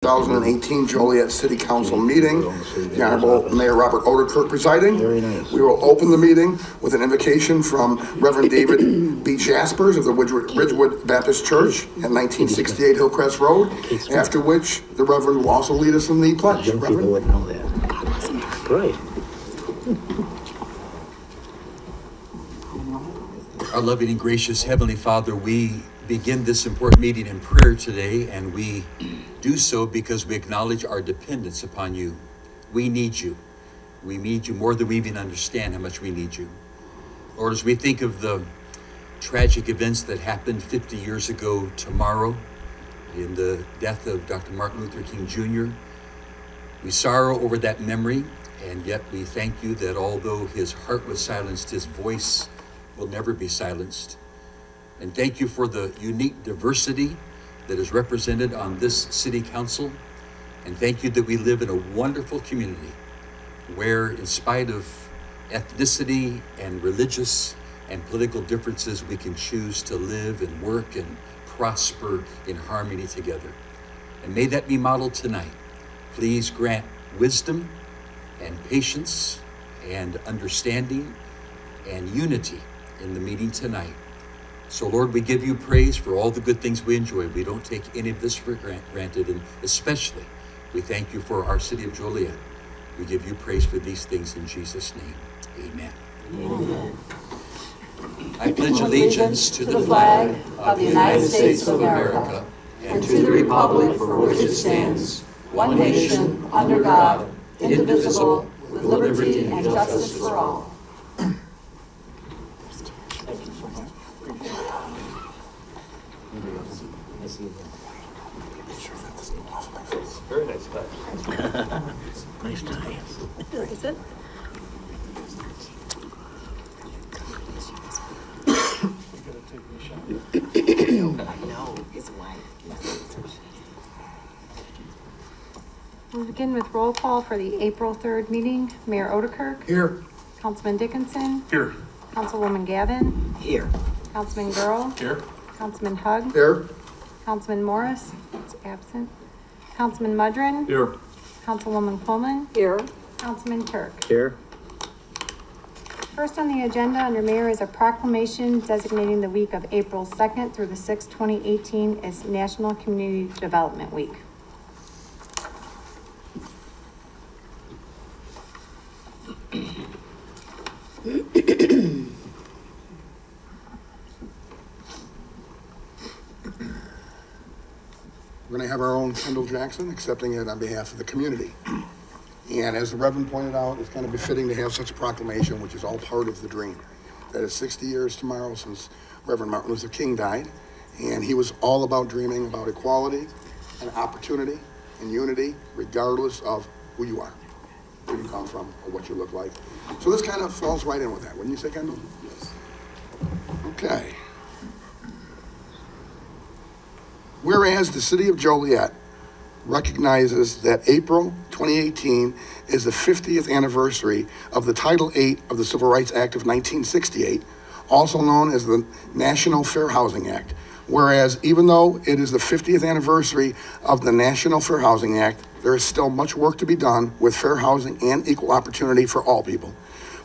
2018 Joliet City Council meeting. The Honorable Mayor Robert Oderkirk presiding. Very nice. We will open the meeting with an invocation from Reverend David B. Jaspers of the Ridgewood Baptist Church at 1968 Hillcrest Road, after which the Reverend will also lead us in the pledge. Young people Reverend? wouldn't know that. Great. Our loving and gracious Heavenly Father, we begin this important meeting in prayer today, and we do so because we acknowledge our dependence upon you. We need you. We need you more than we even understand how much we need you. Lord, as we think of the tragic events that happened 50 years ago tomorrow in the death of Dr. Martin Luther King Jr., we sorrow over that memory, and yet we thank you that although his heart was silenced, his voice will never be silenced. And thank you for the unique diversity that is represented on this city council. And thank you that we live in a wonderful community where, in spite of ethnicity and religious and political differences, we can choose to live and work and prosper in harmony together. And may that be modeled tonight. Please grant wisdom and patience and understanding and unity in the meeting tonight. So Lord, we give you praise for all the good things we enjoy. We don't take any of this for granted, and especially we thank you for our city of Joliet. We give you praise for these things in Jesus' name. Amen. Amen. I pledge allegiance to the flag of the United States of America and to the republic for which it stands, one nation, under God, indivisible, with liberty and justice for all. Very nice touch. Nice tie. Is it? I know, his wife. We'll begin with roll call for the April 3rd meeting. Mayor Oderkirk. Here. Councilman Dickinson. Here. Councilwoman Gavin. Here. Councilman Girl. Here. Councilman Hug. Here. Councilman Morris. It's absent. Councilman Mudrin. Here. Councilwoman Coleman. Here. Councilman Turk. Here. First on the agenda under Mayor is a proclamation designating the week of April 2nd through the 6th, 2018 as National Community Development Week. We're going to have our own Kendall Jackson accepting it on behalf of the community. And as the Reverend pointed out, it's kind of befitting to have such a proclamation, which is all part of the dream. That is 60 years tomorrow since Reverend Martin Luther King died. And he was all about dreaming about equality and opportunity and unity, regardless of who you are, where you come from, or what you look like. So this kind of falls right in with that, wouldn't you say, Kendall? Yes. Okay. Whereas the city of Joliet recognizes that April 2018 is the 50th anniversary of the Title VIII of the Civil Rights Act of 1968, also known as the National Fair Housing Act. Whereas even though it is the 50th anniversary of the National Fair Housing Act, there is still much work to be done with fair housing and equal opportunity for all people.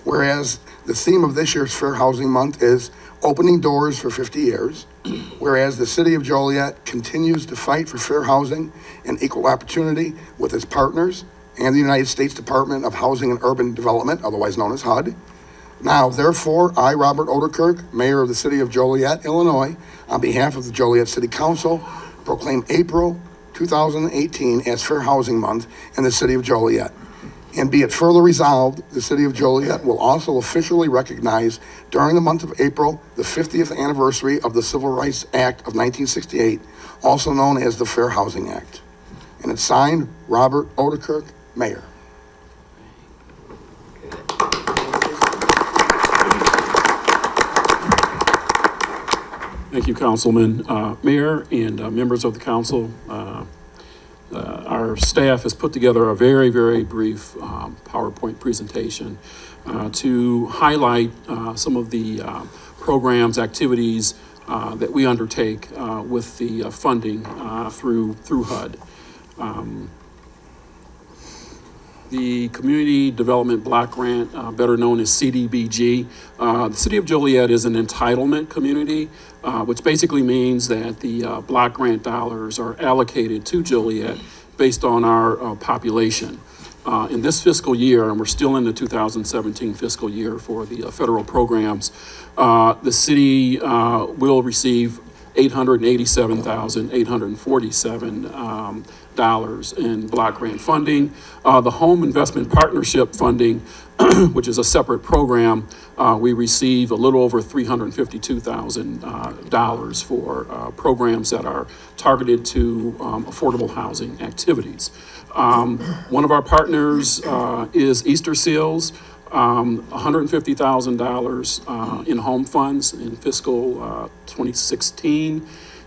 Whereas the theme of this year's Fair Housing Month is opening doors for 50 years. Whereas the city of Joliet continues to fight for fair housing and equal opportunity with its partners and the United States Department of Housing and Urban Development, otherwise known as HUD. Now, therefore, I, Robert Oderkirk, Mayor of the city of Joliet, Illinois, on behalf of the Joliet City Council, proclaim April 2018 as Fair Housing Month in the city of Joliet. And be it further resolved, the city of Joliet will also officially recognize during the month of April the 50th anniversary of the Civil Rights Act of 1968, also known as the Fair Housing Act. And it's signed, Robert Oderkirk, Mayor. Thank you, Councilman. Mayor and members of the council, our staff has put together a very, very brief PowerPoint presentation to highlight some of the programs, activities that we undertake with the funding through HUD. the Community Development Block Grant, better known as CDBG. The City of Joliet is an entitlement community, which basically means that the block grant dollars are allocated to Joliet based on our population. In this fiscal year, and we're still in the 2017 fiscal year for the federal programs, the city will receive $887,847 in block grant funding. The Home Investment Partnership funding, which is a separate program, we receive a little over $352,000 for programs that are targeted to affordable housing activities. One of our partners is Easter Seals. $150,000 in home funds in fiscal 2016,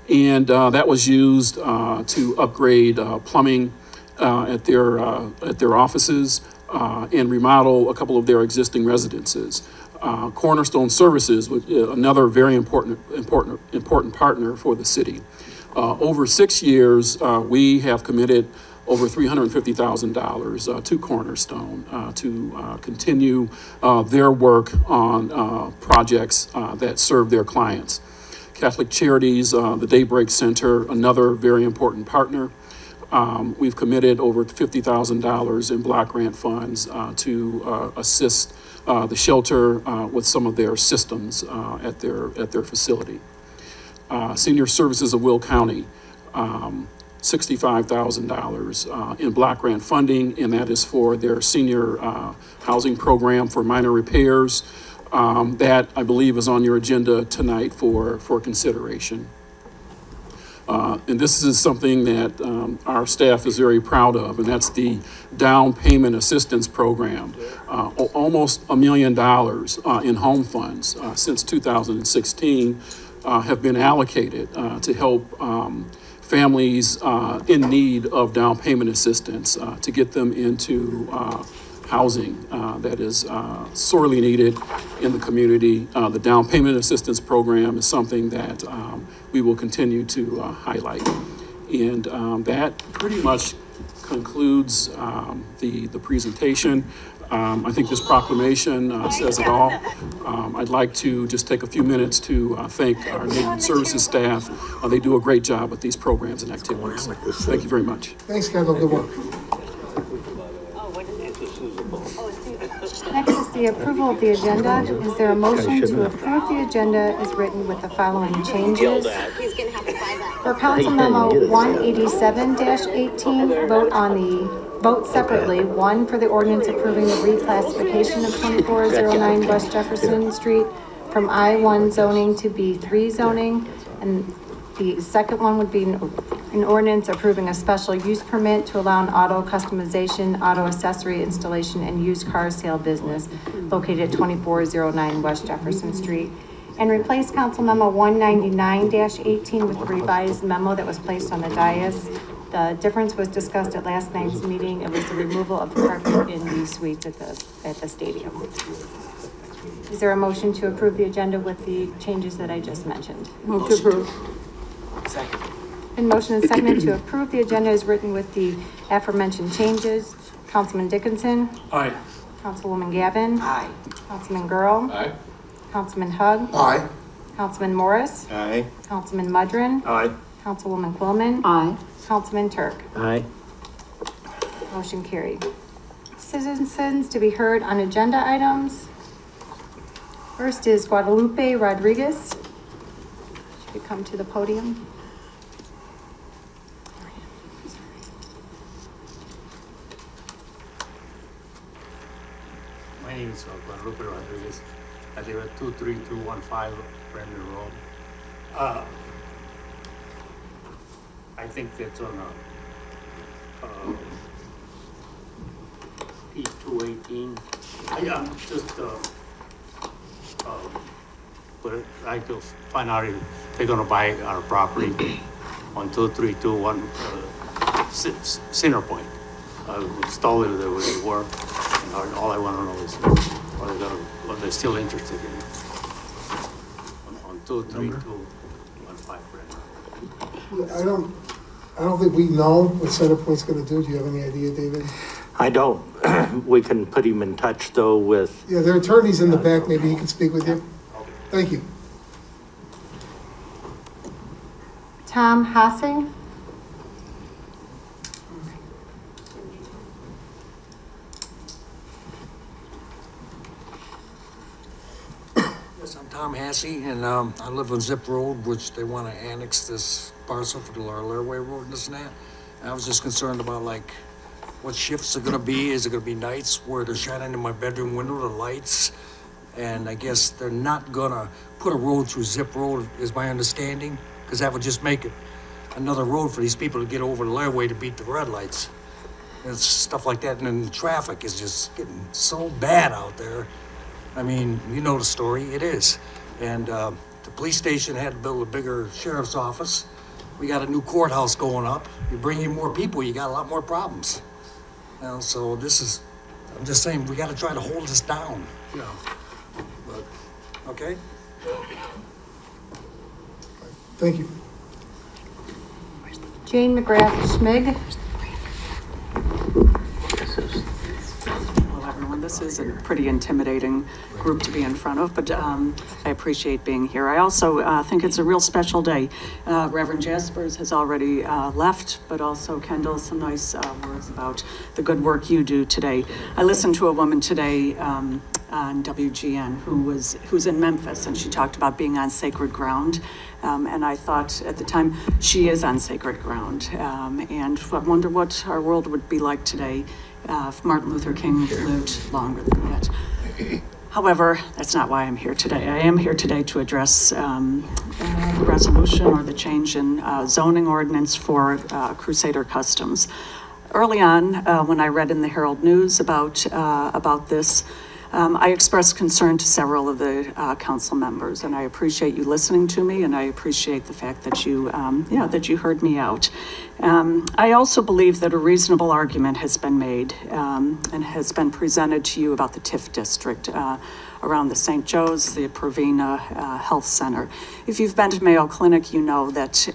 and that was used to upgrade plumbing at their offices and remodel a couple of their existing residences. Cornerstone Services, another very important partner for the city. Over 6 years, we have committed over $350,000 to Cornerstone to continue their work on projects that serve their clients. Catholic Charities, the Daybreak Center, another very important partner. We've committed over $50,000 in block grant funds to assist the shelter with some of their systems at their facility. Senior Services of Will County, $65,000 in block grant funding, and that is for their senior housing program for minor repairs. That, I believe, is on your agenda tonight for consideration. And this is something that our staff is very proud of, and that's the down payment assistance program. Almost $1 million in home funds since 2016 have been allocated to help families in need of down payment assistance to get them into housing that is sorely needed in the community. The down payment assistance program is something that we will continue to highlight. And that pretty much concludes the presentation. I think this proclamation says it all. I'd like to just take a few minutes to thank our Neighborhood Services staff. They do a great job with these programs and activities. Thank you very much. Thanks, Kendall. Good work. Next is the approval of the agenda. Is there a motion to approve the agenda as written with the following changes? For Council Memo 187-18, vote separately. 1 for the ordinance approving the reclassification of 2409 West Jefferson Street from I-1 zoning to B3 zoning. And the second one would be an ordinance approving a special use permit to allow an auto customization, auto accessory installation, and used car sale business located at 2409 West Jefferson Street. And replace Council Memo 199-18 with the revised memo that was placed on the dais. The difference was discussed at last night's meeting. It was the removal of the carpet in the suites at the stadium. Is there a motion to approve the agenda with the changes that I just mentioned? Move to approve. Second. In motion and seconded to approve the agenda as written with the aforementioned changes. Councilman Dickinson. Aye. Councilwoman Gavin. Aye. Councilman Girl. Aye. Councilman Hug. Aye. Councilman Morris. Aye. Councilman Mudrin. Aye. Councilwoman Quillman. Aye. Councilman Turk. Aye. Motion carried. Citizens to be heard on agenda items. First is Guadalupe Rodriguez. Should we come to the podium? My name is Guadalupe Rodriguez. I live at 23215 Brandon Road. I think that's on P218. I'm just but I could find out if they're gonna buy our property on 2321 Center Point. I installed it there where they were, and all I want to know is what they're still interested in on 23215 Brandon. I I don't think we know what Centerpoint's gonna do. Do you have any idea, David? I don't. We can put him in touch though with, Yeah, their attorney's in the back. Maybe he can speak with you. Thank you. Tom Hassing? Yes, I'm Tom Hassey, and I live on Zip Road, which they want to annex this parcel for the Laraway Road and this and that. And I was just concerned about like what shifts are gonna be. Is it gonna be nights where they're shining in my bedroom window, the lights? And I guess they're not gonna put a road through Zip Road, is my understanding, because that would just make it another road for these people to get over the Laraway to beat the red lights. And it's stuff like that, and then the traffic is just getting so bad out there. I mean, you know the story, it is. And the police station had to build a bigger sheriff's office. We got a new courthouse going up. You bring in more people, you got a lot more problems. You know, so this is, I'm just saying, we gotta try to hold this down, you know. But, okay? Thank you. Jane McGrath Schmig? Hello, everyone. This is a pretty intimidating group to be in front of, but I appreciate being here. I also think it's a real special day. Reverend Jaspers has already left, but also Kendall, some nice words about the good work you do today. I listened to a woman today on WGN who's in Memphis, and she talked about being on sacred ground. And I thought at the time, she is on sacred ground. And I wonder what our world would be like today if Martin Luther King lived longer than that. However, that's not why I'm here today. I am here today to address the resolution or the change in zoning ordinance for Crusader Customs. Early on, when I read in the Herald News about this, I expressed concern to several of the council members, and I appreciate you listening to me, and I appreciate the fact that you, that you heard me out. I also believe that a reasonable argument has been made and has been presented to you about the TIF district around the St. Joe's, the Provena Health Center. If you've been to Mayo Clinic, you know that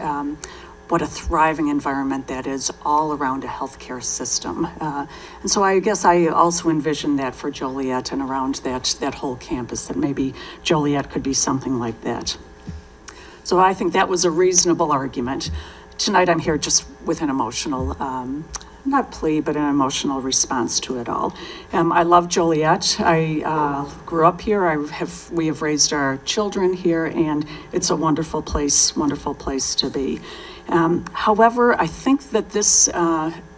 what a thriving environment that is all around a healthcare system. And so I guess I also envision that for Joliet and around that whole campus, that maybe Joliet could be something like that. So I think that was a reasonable argument. Tonight I'm here just with an emotional, not plea, but an emotional response to it all. I love Joliet. I grew up here. We have raised our children here, and it's a wonderful place to be. However, I think that this,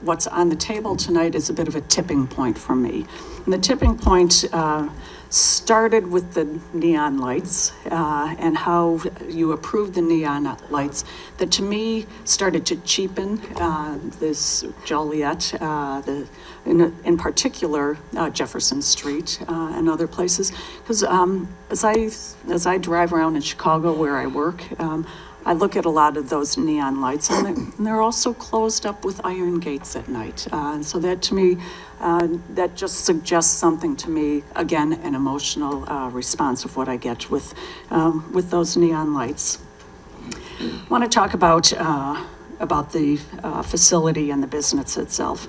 what's on the table tonight is a bit of a tipping point for me. And the tipping point started with the neon lights and how you approved the neon lights that to me started to cheapen this Joliet, in particular Jefferson Street and other places. Because as I drive around in Chicago where I work, I look at a lot of those neon lights, and they're also closed up with iron gates at night. And so that to me, that just suggests something to me, again, an emotional response of what I get with those neon lights. I want to talk about the facility and the business itself.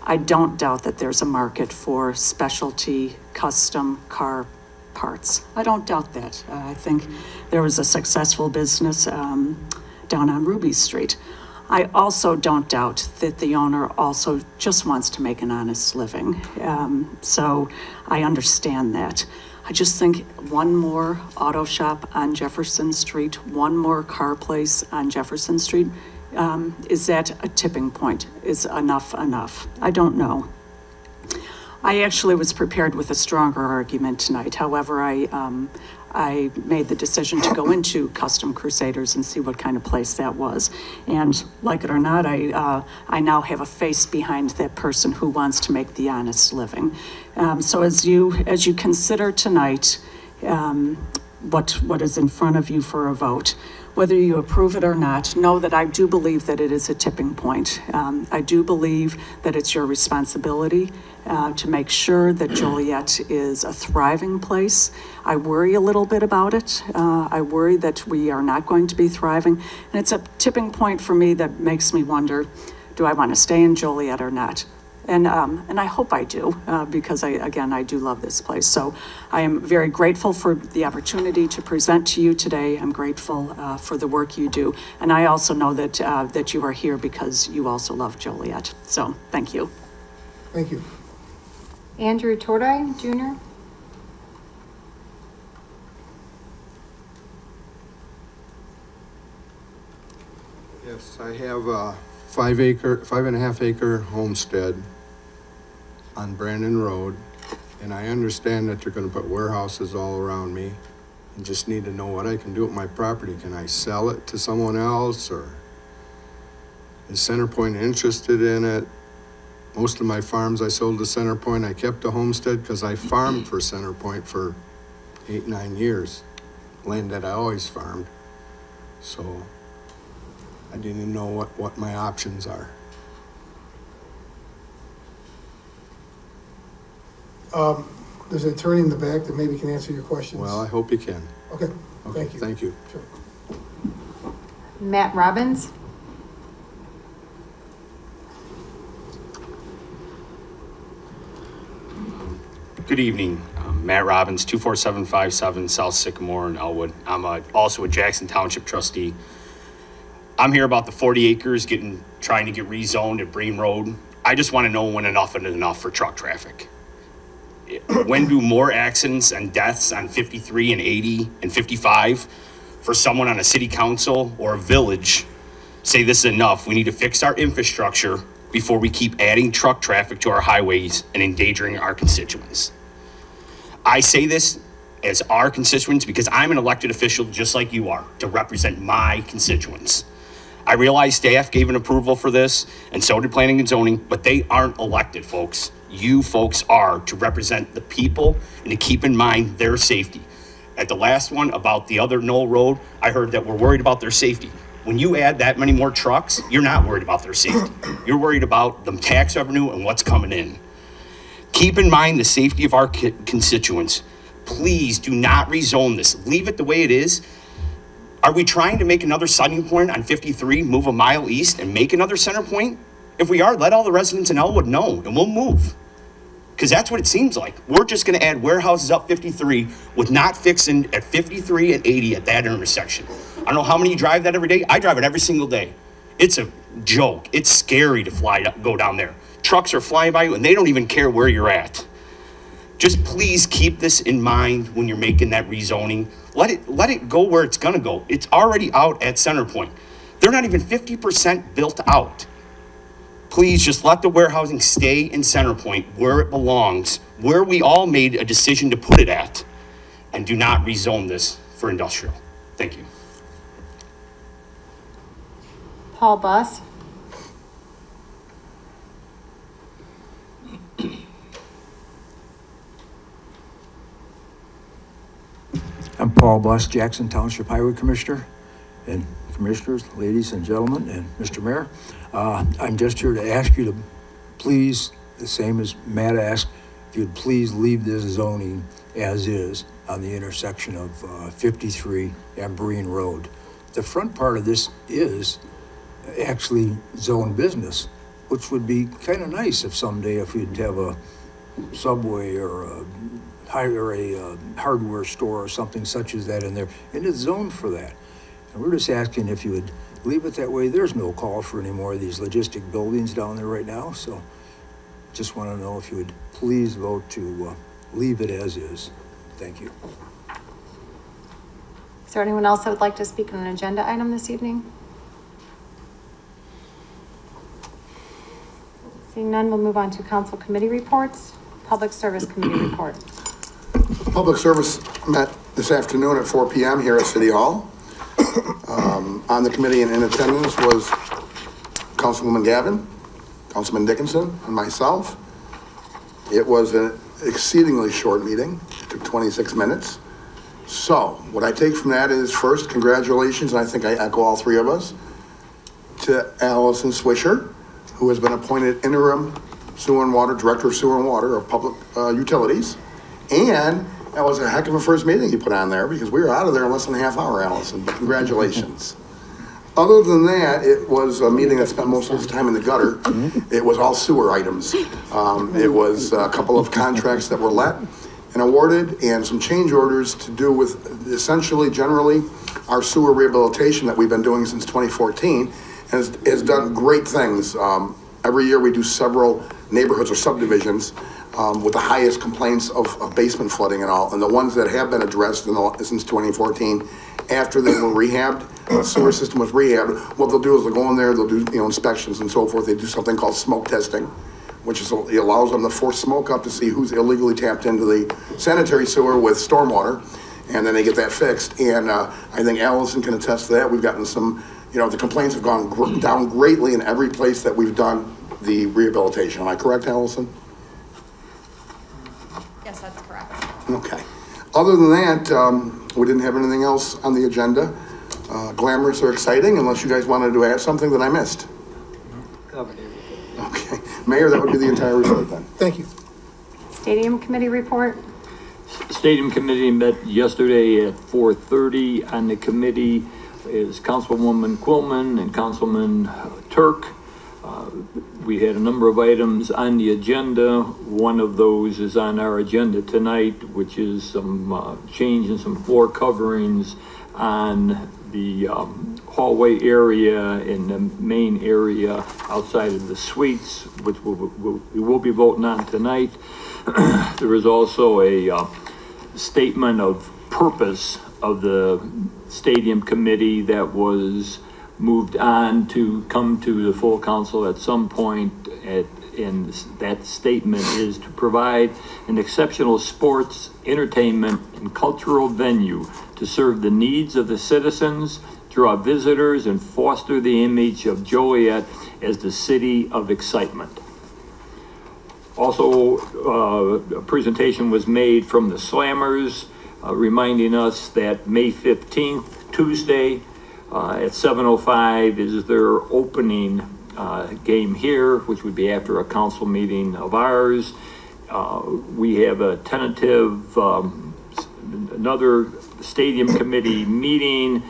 I don't doubt that there's a market for specialty custom car parts. I don't doubt that. I think there was a successful business down on Ruby Street. I also don't doubt that the owner also just wants to make an honest living. So I understand that. I just think one more auto shop on Jefferson Street, one more car place on Jefferson Street, is that a tipping point? Is enough? I don't know. I actually was prepared with a stronger argument tonight. However, I made the decision to go into Custom Crusaders and see what kind of place that was. And like it or not, I now have a face behind that person who wants to make the honest living. So as you consider tonight what is in front of you for a vote, whether you approve it or not, know that I do believe that it is a tipping point. I do believe that it's your responsibility to make sure that Joliet is a thriving place. I worry a little bit about it. I worry that we are not going to be thriving. And it's a tipping point for me that makes me wonder, do I want to stay in Joliet or not? And I hope I do, because I do love this place. So I am very grateful for the opportunity to present to you today. I'm grateful for the work you do. And I also know that, that you are here because you also love Joliet. So thank you. Thank you. Andrew Tordai, Jr. Yes, I have a 5.5 acre homestead on Brandon Road, and I understand that they're gonna put warehouses all around me. I just need to know what I can do with my property. Can I sell it to someone else, or is CenterPoint interested in it? Most of my farms I sold to CenterPoint. I kept the homestead because I farmed for CenterPoint for 8-9 years, land that I always farmed. So I didn't know what my options are. There's an attorney in the back that maybe can answer your questions. Well, I hope you can. Okay, Okay, thank you. thank you. Sure. Matt Robbins. Good evening. Matt Robbins, 24757 South Sycamore in Elwood. I'm also a Jackson Township trustee. I'm here about the 40 acres trying to get rezoned at Breen Road. I just want to know when enough is enough for truck traffic. When do more accidents and deaths on 53 and 80 and 55 for someone on a city council or a village say this is enough? We need to fix our infrastructure before we keep adding truck traffic to our highways and endangering our constituents. I say this as our constituents because I'm an elected official just like you are, to represent my constituents. I realize staff gave an approval for this, and so did planning and zoning, but they aren't elected, folks. You folks are, to represent the people and to keep in mind their safety. At the last one about the other Knoll Road, I heard that we're worried about their safety. When you add that many more trucks, you're not worried about their safety. You're worried about the tax revenue and what's coming in. Keep in mind the safety of our constituents. Please do not rezone this. Leave it the way it is. Are we trying to make another setting point on 53, move a mile east and make another center point? If we are, let all the residents in Elwood know and we'll move. Because that's what it seems like. We're just gonna add warehouses up 53 with not fixing at 53 and 80 at that intersection. I don't know how many you drive that every day. I drive it every single day. It's a joke. It's scary to go down there. Trucks are flying by you and they don't even care where you're at. Just please keep this in mind when you're making that rezoning. Let it go where it's gonna go. It's already out at CenterPoint. They're not even 50% built out. Please just let the warehousing stay in CenterPoint where it belongs, where we all made a decision to put it at, and do not rezone this for industrial. Thank you. Paul Buss. I'm Paul Buss, Jackson Township Highway Commissioner, and Commissioners, ladies and gentlemen, and Mr. Mayor. I'm just here to ask you to please, the same as Matt asked, if you'd please leave this zoning as is on the intersection of 53 and Breen Road. The front part of this is actually zone business, which would be kind of nice if someday if we'd have a Subway or a hardware store or something such as that in there, and it's zoned for that. And we're just asking if you would leave it that way. There's no call for any more of these logistic buildings down there right now, so just want to know if you would please vote to leave it as is. Thank you. Is there anyone else that would like to speak on an agenda item this evening? Seeing none, we'll move on to council committee reports. Public Service Committee report. Public Service met this afternoon at 4 p.m. here at City Hall. On the committee and in attendance was Councilwoman Gavin, Councilman Dickinson, and myself. It was an exceedingly short meeting. It took 26 minutes. So what I take from that is, first, congratulations, and I think I echo all three of us, to Allison Swisher, who has been appointed interim sewer and water, director of sewer and water of public utilities. And that was a heck of a first meeting you put on there, because we were out of there in less than a half hour, Allison, but congratulations. Other than that, it was a meeting that spent most of the time in the gutter. It was all sewer items. It was a couple of contracts that were let and awarded, and some change orders to do with essentially, generally, our sewer rehabilitation that we've been doing since 2014, and has done great things. Every year we do several neighborhoods or subdivisions with the highest complaints of basement flooding and all, and the ones that have been addressed since 2014, after they were rehabbed, the sewer system was rehabbed, what they'll do is they'll go in there, they'll do inspections and so forth. They do something called smoke testing, which is, it allows them to force smoke up to see who's illegally tapped into the sanitary sewer with stormwater, and then they get that fixed. And I think Allison can attest to that. We've gotten some, the complaints have gone down greatly in every place that we've done the rehabilitation. Am I correct, Allison? Yes, that's correct. Okay. Other than that, we didn't have anything else on the agenda. Glamorous or exciting, unless you guys wanted to add something that I missed. Covered everything. Okay. Mayor, that would be the entire report then. Thank you. Stadium Committee report. Stadium Committee met yesterday at 4:30. On the committee is Councilwoman Quillman and Councilman Turk. We had a number of items on the agenda. One of those is on our agenda tonight, which is some change in some floor coverings on the hallway area in the main area outside of the suites, which we will be voting on tonight. There is also a statement of purpose of the Stadium Committee that was moved on to come to the full council at some point, and that statement is to provide an exceptional sports, entertainment, and cultural venue to serve the needs of the citizens, draw visitors, and foster the image of Joliet as the city of excitement. Also, a presentation was made from the Slammers, reminding us that May 15th, Tuesday, at 7:05 is their opening game here, which would be after a council meeting of ours. We have a tentative, another Stadium Committee meeting.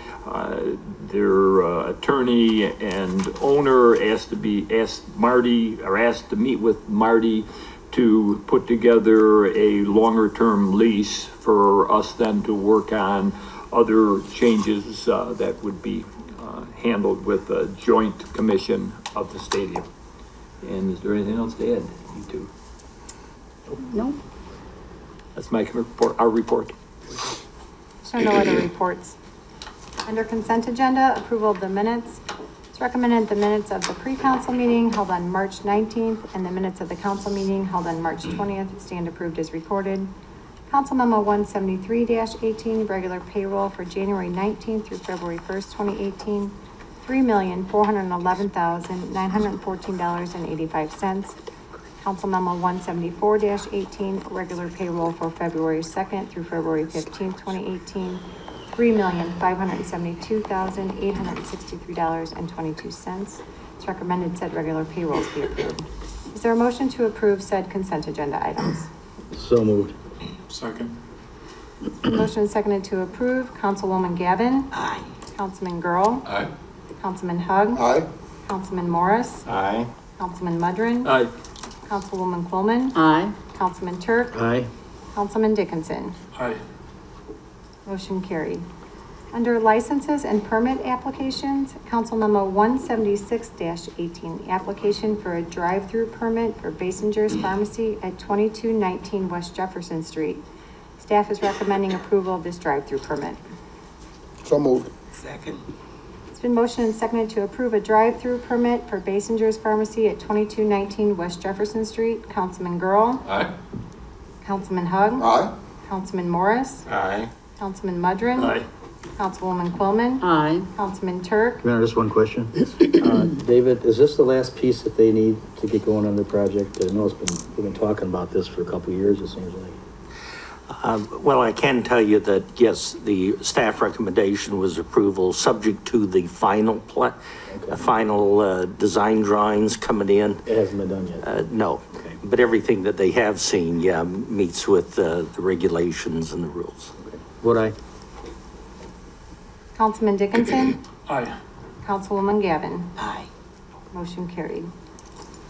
Their attorney and owner asked to meet with Marty to put together a longer term lease for us then to work on other changes that would be handled with a joint commission of the stadium. And is there anything else to add, you two? No. That's my report, our report. So no other reports. Under consent agenda, approval of the minutes. It's recommended the minutes of the pre-council meeting held on March 19th and the minutes of the council meeting held on March 20th stand approved as recorded. Council Memo 173-18, regular payroll for January 19th through February 1st, 2018, $3,411,914.85. Council Memo 174-18, regular payroll for February 2nd through February 15th, 2018, $3,572,863.22. It's recommended said regular payrolls be approved. Is there a motion to approve said consent agenda items? So moved. Second. Motion is seconded to approve. Councilwoman Gavin. Aye. Councilman Girl. Aye. Councilman Hug. Aye. Councilman Morris. Aye. Councilman Mudrin. Aye. Councilwoman Quillman. Aye. Councilman Turk. Aye. Councilman Dickinson. Aye. Motion carried. Under licenses and permit applications, Council Memo 176-18, application for a drive-through permit for Basinger's Pharmacy at 2219 West Jefferson Street. Staff is recommending approval of this drive-through permit. So moved. Second. It's been motioned and seconded to approve a drive-through permit for Basinger's Pharmacy at 2219 West Jefferson Street. Councilman Girl. Aye. Councilman Hug. Aye. Councilman Morris. Aye. Councilman Mudrin. Aye. Councilwoman Quillman. Aye. Councilman Turk. Mayor, just one question. David, is this the last piece that they need to get going on the project? I know we've been talking about this for a couple of years, it seems like. Well, I can tell you that, yes, the staff recommendation was approval, subject to the final design drawings coming in. It hasn't been done yet? No, Okay. but everything that they have seen, yeah, meets with the regulations and the rules. Okay. Would I? Councilman Dickinson? Aye. Councilwoman Gavin? Aye. Motion carried.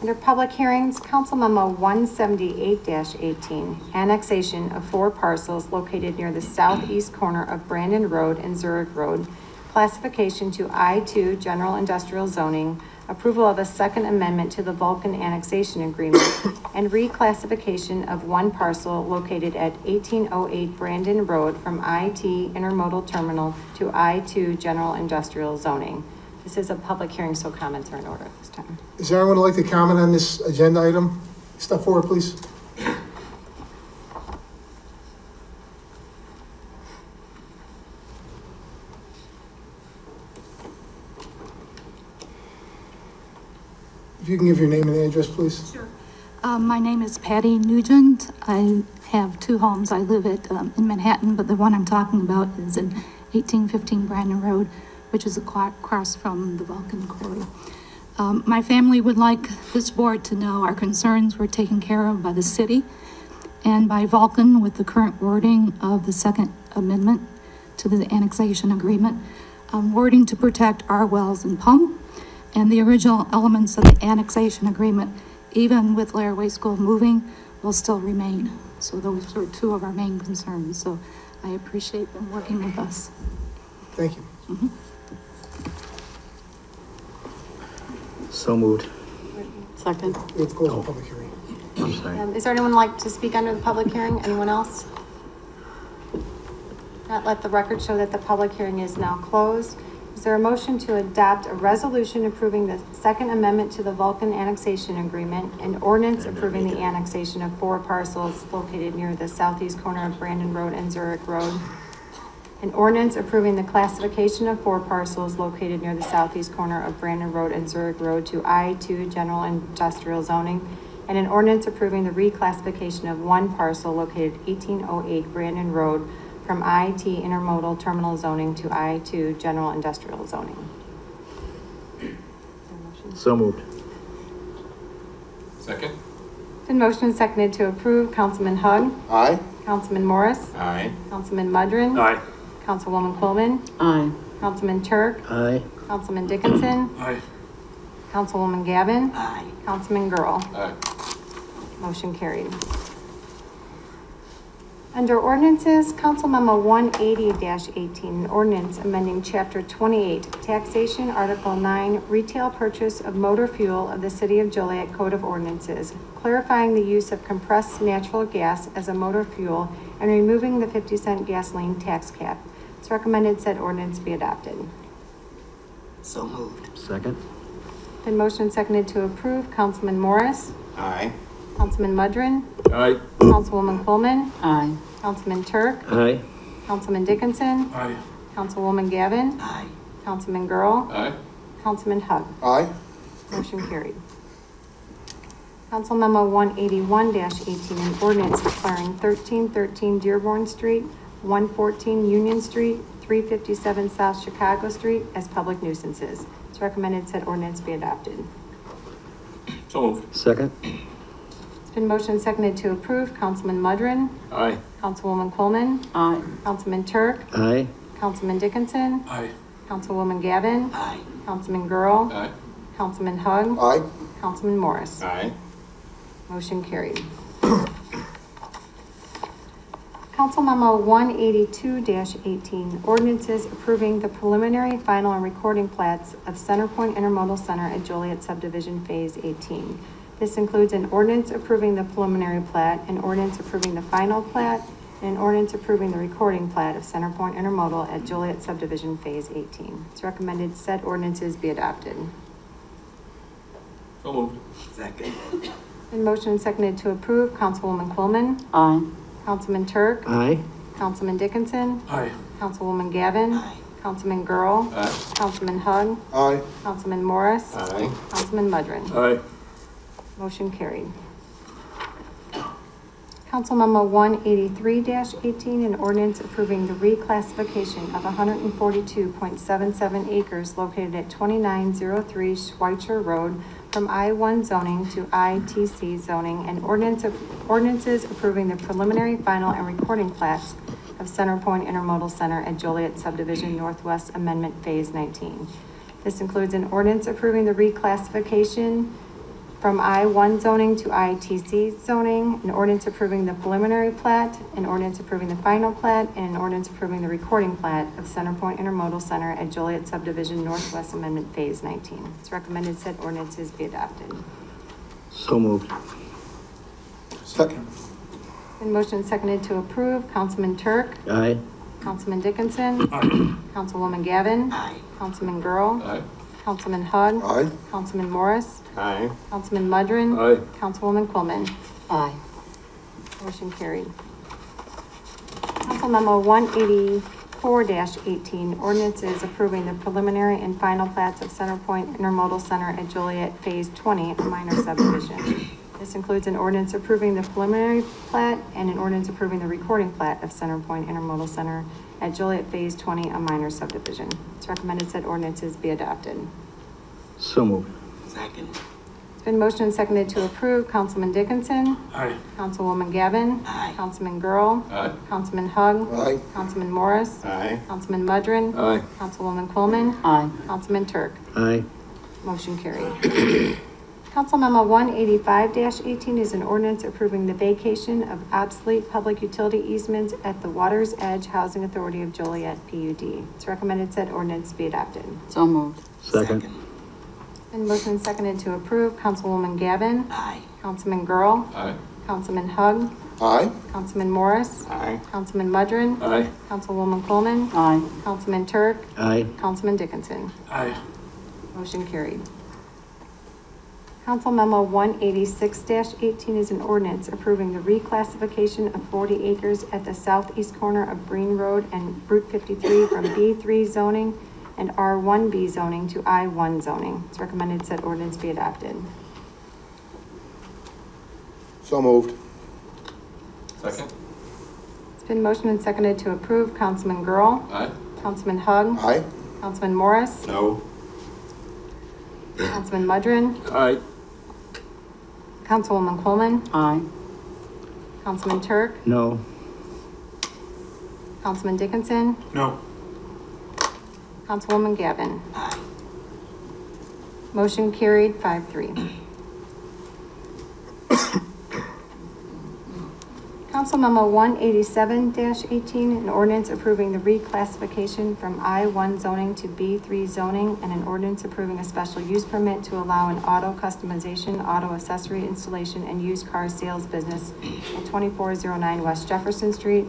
Under public hearings, Council Memo 178-18, annexation of 4 parcels located near the southeast corner of Brandon Road and Zurich Road, classification to I-2 General Industrial Zoning, approval of a second amendment to the Vulcan Annexation Agreement, and reclassification of 1 parcel located at 1808 Brandon Road from IT Intermodal Terminal to I-2 General Industrial Zoning. This is a public hearing, so comments are in order at this time. Is there anyone who'd like to comment on this agenda item? Step forward, please. If you can give your name and address, please. Sure. My name is Patty Nugent. I have 2 homes. I live in Manhattan, but the one I'm talking about is in 1815 Brandon Road, which is across from the Vulcan Quarry. My family would like this board to know our concerns were taken care of by the city and by Vulcan with the current wording of the second amendment to the annexation agreement, wording to protect our wells and pump, and the original elements of the annexation agreement, even with Laraway School moving, will still remain. So those are 2 of our main concerns. So I appreciate them working with us. Thank you. Mm-hmm. So moved. Second. We have to close the public hearing. I'm sorry. Is there anyone like to speak under the public hearing? Anyone else? Not, let the record show that the public hearing is now closed. Is there a motion to adopt a resolution approving the second amendment to the Vulcan Annexation Agreement and ordinance approving the annexation of 4 parcels located near the southeast corner of Brandon Road and Zurich Road? An ordinance approving the classification of 4 parcels located near the southeast corner of Brandon Road and Zurich Road to I-2 General Industrial Zoning, and an ordinance approving the reclassification of 1 parcel located 1808 Brandon Road from IT Intermodal Terminal Zoning to I-2 General Industrial Zoning. So moved. Second. Been motion and seconded to approve. Councilman Hug? Aye. Councilman Morris? Aye. Councilman Mudrin? Aye. Councilwoman Coleman? Aye. Councilman Turk? Aye. Councilman Dickinson? Aye. Councilwoman Gavin? Aye. Councilman Girl? Aye. Motion carried. Under ordinances, Council Memo 180-18, an ordinance amending Chapter 28, Taxation, Article 9, Retail Purchase of Motor Fuel of the City of Joliet Code of Ordinances, clarifying the use of compressed natural gas as a motor fuel and removing the 50-cent gasoline tax cap. It's recommended said ordinance be adopted. So moved. Second. Been motion and seconded to approve. Councilman Morris? Aye. Councilman Mudrin? Aye. Councilwoman Coleman? Aye. Councilman Turk? Aye. Councilman Dickinson? Aye. Councilwoman Gavin? Aye. Councilman Girl? Aye. Councilman Hug? Aye. Motion carried. Council Memo 181-18, an ordinance declaring 1313 Dearborn Street, 114 Union Street, 357 South Chicago Street as public nuisances. It's recommended said ordinance be adopted. So moved. Second. It's been motion and seconded to approve. Councilman Mudrin? Aye. Councilwoman Coleman? Aye. Councilman Turk? Aye. Councilman Dickinson? Aye. Councilwoman Gavin? Aye. Councilman Girl? Aye. Councilman Hug? Aye. Councilman Morris? Aye. Motion carried. Council Memo 182-18, ordinances approving the preliminary, final, and recording plats of Centerpoint Intermodal Center at Joliet Subdivision Phase 18. This includes an ordinance approving the preliminary plat, an ordinance approving the final plat, and an ordinance approving the recording plat of Centerpoint Intermodal at Joliet Subdivision Phase 18. It's recommended said ordinances be adopted. So moved. Second. In motion and seconded to approve. Councilwoman Coleman? Aye. Councilman Turk? Aye. Councilman Dickinson? Aye. Councilwoman Gavin? Aye. Councilman Girl? Aye. Councilman Hug? Aye. Councilman Morris? Aye. Councilman Mudrin? Aye. Motion carried. Council Memo 183-18, an ordinance approving the reclassification of 142.77 acres located at 2903 Schweitzer Road from I-1 zoning to ITC zoning, and ordinances approving the preliminary, final, and recording plats of Centerpoint Intermodal Center at Joliet Subdivision Northwest Amendment Phase 19. This includes an ordinance approving the reclassification from I-1 zoning to ITC zoning, an ordinance approving the preliminary plat, an ordinance approving the final plat, and an ordinance approving the recording plat of Centerpoint Intermodal Center at Joliet Subdivision Northwest Amendment Phase 19. It's recommended said ordinances be adopted. So moved. Second. Been motion and seconded to approve. Councilman Turk. Aye. Councilman Dickinson. Councilwoman Gavin. Councilman Girl. Councilman Hug. Aye. Councilman Morris. Aye. Councilman Mudrin. Aye. Councilwoman Quillman. Aye. Motion carried. Council Memo 184-18, ordinances approving the preliminary and final plats of Centerpoint Intermodal Center at Joliet Phase 20, a minor subdivision. This includes an ordinance approving the preliminary plat and an ordinance approving the recording plat of Centerpoint Intermodal Center at Joliet Phase 20, a minor subdivision. It's recommended said ordinances be adopted. So moved. Second. It's been motioned and seconded to approve. Councilman Dickinson. Aye. Councilwoman Gavin. Aye. Councilman Girl. Aye. Councilman Hug. Aye. Councilman Morris. Aye. Councilman Mudrin. Aye. Councilwoman Quillman. Aye. Councilman Turk. Aye. Motion carried. Council Memo 185-18 is an ordinance approving the vacation of obsolete public utility easements at the Water's Edge Housing Authority of Joliet, PUD. It's recommended said ordinance be adopted. So moved. Second. And motion and seconded to approve. Councilwoman Gavin. Aye. Councilman Girl. Aye. Councilman Hug. Aye. Councilman Morris. Aye. Councilman Mudrin. Aye. Councilwoman Coleman. Aye. Councilman Turk. Aye. Councilman Dickinson. Aye. Motion carried. Council Memo 186-18 is an ordinance approving the reclassification of 40 acres at the southeast corner of Breen Road and Route 53 from B3 zoning and R1B zoning to I1 zoning. It's recommended said ordinance be adopted. So moved. Second. It's been motioned and seconded to approve. Councilman Girl. Aye. Councilman Hug. Aye. Councilman Morris. No. Councilman Mudrin. Aye. Councilwoman Coleman. Aye. Councilman Turk. No. Councilman Dickinson. No. Councilwoman Gavin. Motion carried 5-3. Council Memo 187-18, an ordinance approving the reclassification from I-1 zoning to B3 zoning, and an ordinance approving a special use permit to allow an auto customization, auto accessory installation, and used car sales business at 2409 West Jefferson Street.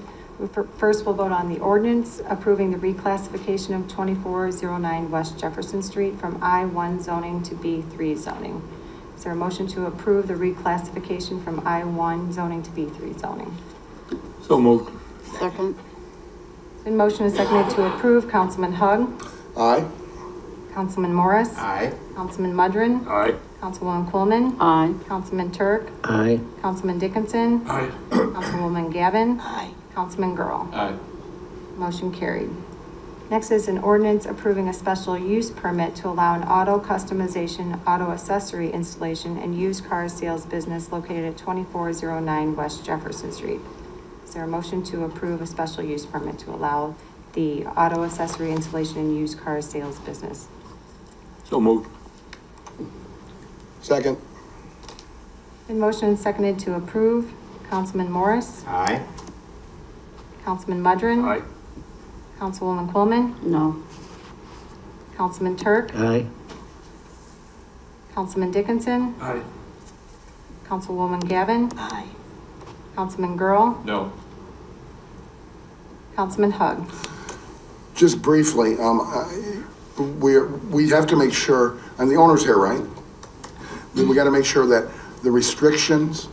First, we'll vote on the ordinance approving the reclassification of 2409 West Jefferson Street from I-1 zoning to B3 zoning. Is there a motion to approve the reclassification from I-1 zoning to B3 zoning? So moved. Second. Been motion and seconded to approve. Councilman Hug. Aye. Councilman Morris. Aye. Councilman Mudrin. Aye. Councilwoman Coleman. Aye. Councilman Turk. Aye. Councilman Dickinson. Aye. Councilwoman Gavin. Aye. Councilman Girl. Aye. Motion carried. Next is an ordinance approving a special use permit to allow an auto customization, auto accessory installation, and used car sales business located at 2409 West Jefferson Street. Is there a motion to approve a special use permit to allow the auto accessory installation and used car sales business? So moved. Second. Been motion and seconded to approve. Councilman Morris. Aye. Councilman Mudrin. Aye. Councilwoman Coleman. No. Councilman Turk. Aye. Councilman Dickinson. Aye. Councilwoman Gavin. Aye. Councilman Girl. No. Councilman Hug. Just briefly, we have to make sure, and the owner's here, right? We got to make sure that the restrictions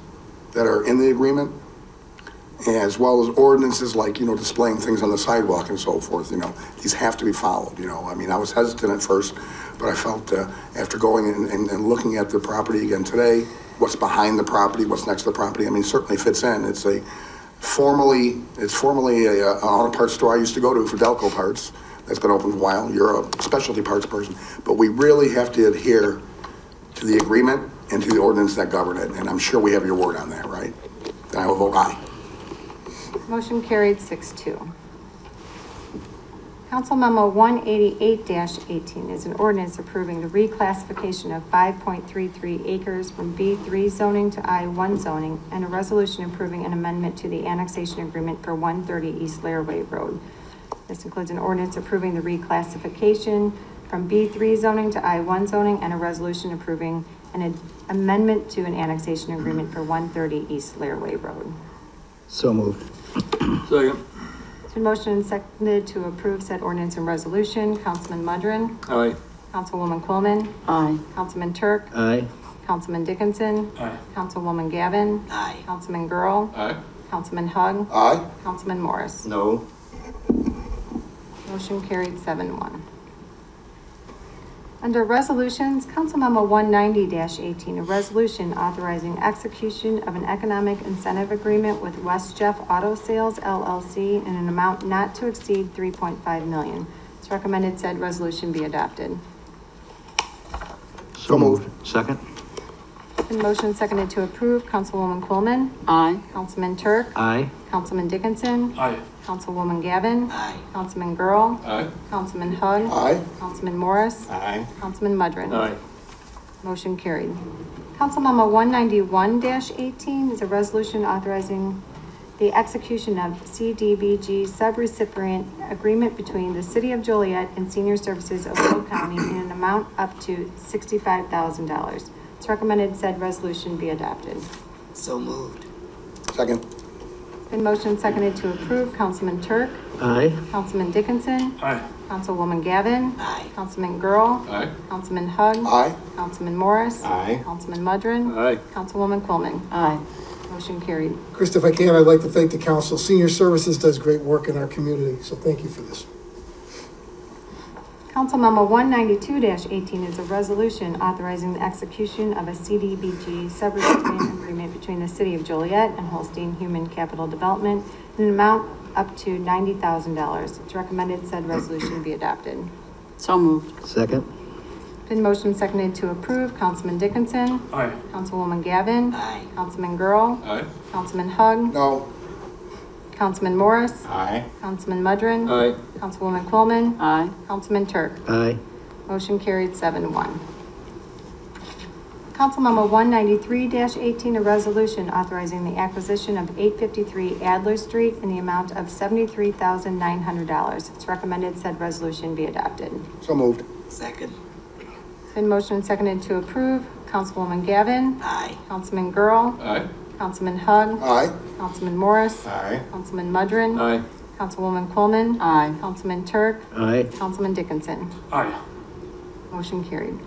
that are in the agreement, as well as ordinances like, displaying things on the sidewalk and so forth, these have to be followed, I mean, I was hesitant at first, but I felt after going and looking at the property again today what's behind the property, what's next to the property. I mean, certainly fits in. It's formerly a auto parts store I used to go to for Delco parts. That's been open a while. You're a specialty parts person. But we really have to adhere to the agreement and to the ordinance that govern it. And I'm sure we have your word on that, right? Then I will vote aye. Motion carried 6-2. Council Memo 188-18 is an ordinance approving the reclassification of 5.33 acres from B3 zoning to I1 zoning and a resolution approving an amendment to the annexation agreement for 130 East Lairway Road. This includes an ordinance approving the reclassification from B3 zoning to I1 zoning and a resolution approving an amendment to an annexation agreement for 130 East Lairway Road. So moved. Second. It's been motioned and seconded to approve said ordinance and resolution. Councilman Mudrin. Aye. Councilwoman Coleman. Aye. Councilman Turk. Aye. Councilman Dickinson. Aye. Councilwoman Gavin. Aye. Councilman Girl. Aye. Councilman Hug. Aye. Councilman Morris. No. Motion carried 7-1. Under resolutions, Council Memo 190-18, a resolution authorizing execution of an economic incentive agreement with West Jeff Auto Sales LLC in an amount not to exceed $3.5 million. It's recommended said resolution be adopted. So moved. Second. In motion seconded to approve, Councilwoman Coleman. Aye. Councilman Turk. Aye. Councilman Dickinson. Aye. Councilwoman Gavin. Aye. Councilman Girl. Aye. Councilman Hug. Aye. Councilman Morris. Aye. Councilman Mudrin. Aye. Motion carried. Council Memo 191-18 is a resolution authorizing the execution of CDBG subrecipient agreement between the City of Joliet and Senior Services of Will County in an amount up to $65,000. It's recommended said resolution be adopted. So moved. Second. Been motion seconded to approve. Councilman Turk. Aye. Councilman Dickinson. Aye. Councilwoman Gavin. Aye. Councilman Girl. Aye. Councilman Hug. Aye. Councilman Morris. Aye. Councilman Mudrin. Aye. Councilwoman Coleman. Aye. Motion carried. Chris, if I can, I'd like to thank the council. Senior Services does great work in our community, so thank you for this. Council Memo 192-18 is a resolution authorizing the execution of a CDBG subrecipient agreement between the City of Joliet and Holstein Human Capital Development in an amount up to $90,000. It's recommended said resolution be adopted. So moved. Second. Been motion seconded to approve. Councilman Dickinson. Aye. Councilwoman Gavin. Aye. Councilman Girl. Aye. Councilman Hug. No. Councilman Morris. Aye. Councilman Mudrin. Aye. Councilwoman Coleman. Aye. Councilman Turk. Aye. Motion carried 7-1. Council Memo 193-18, a resolution authorizing the acquisition of 853 Adler Street in the amount of $73,900. It's recommended said resolution be adopted. So moved. Second. Been motion and seconded to approve. Councilwoman Gavin. Aye. Councilman Girl. Aye. Councilman Hug. Aye. Councilman Morris. Aye. Councilman Mudrin. Aye. Councilwoman Coleman. Aye. Councilman Turk. Aye. Councilman Dickinson. Aye. Motion carried.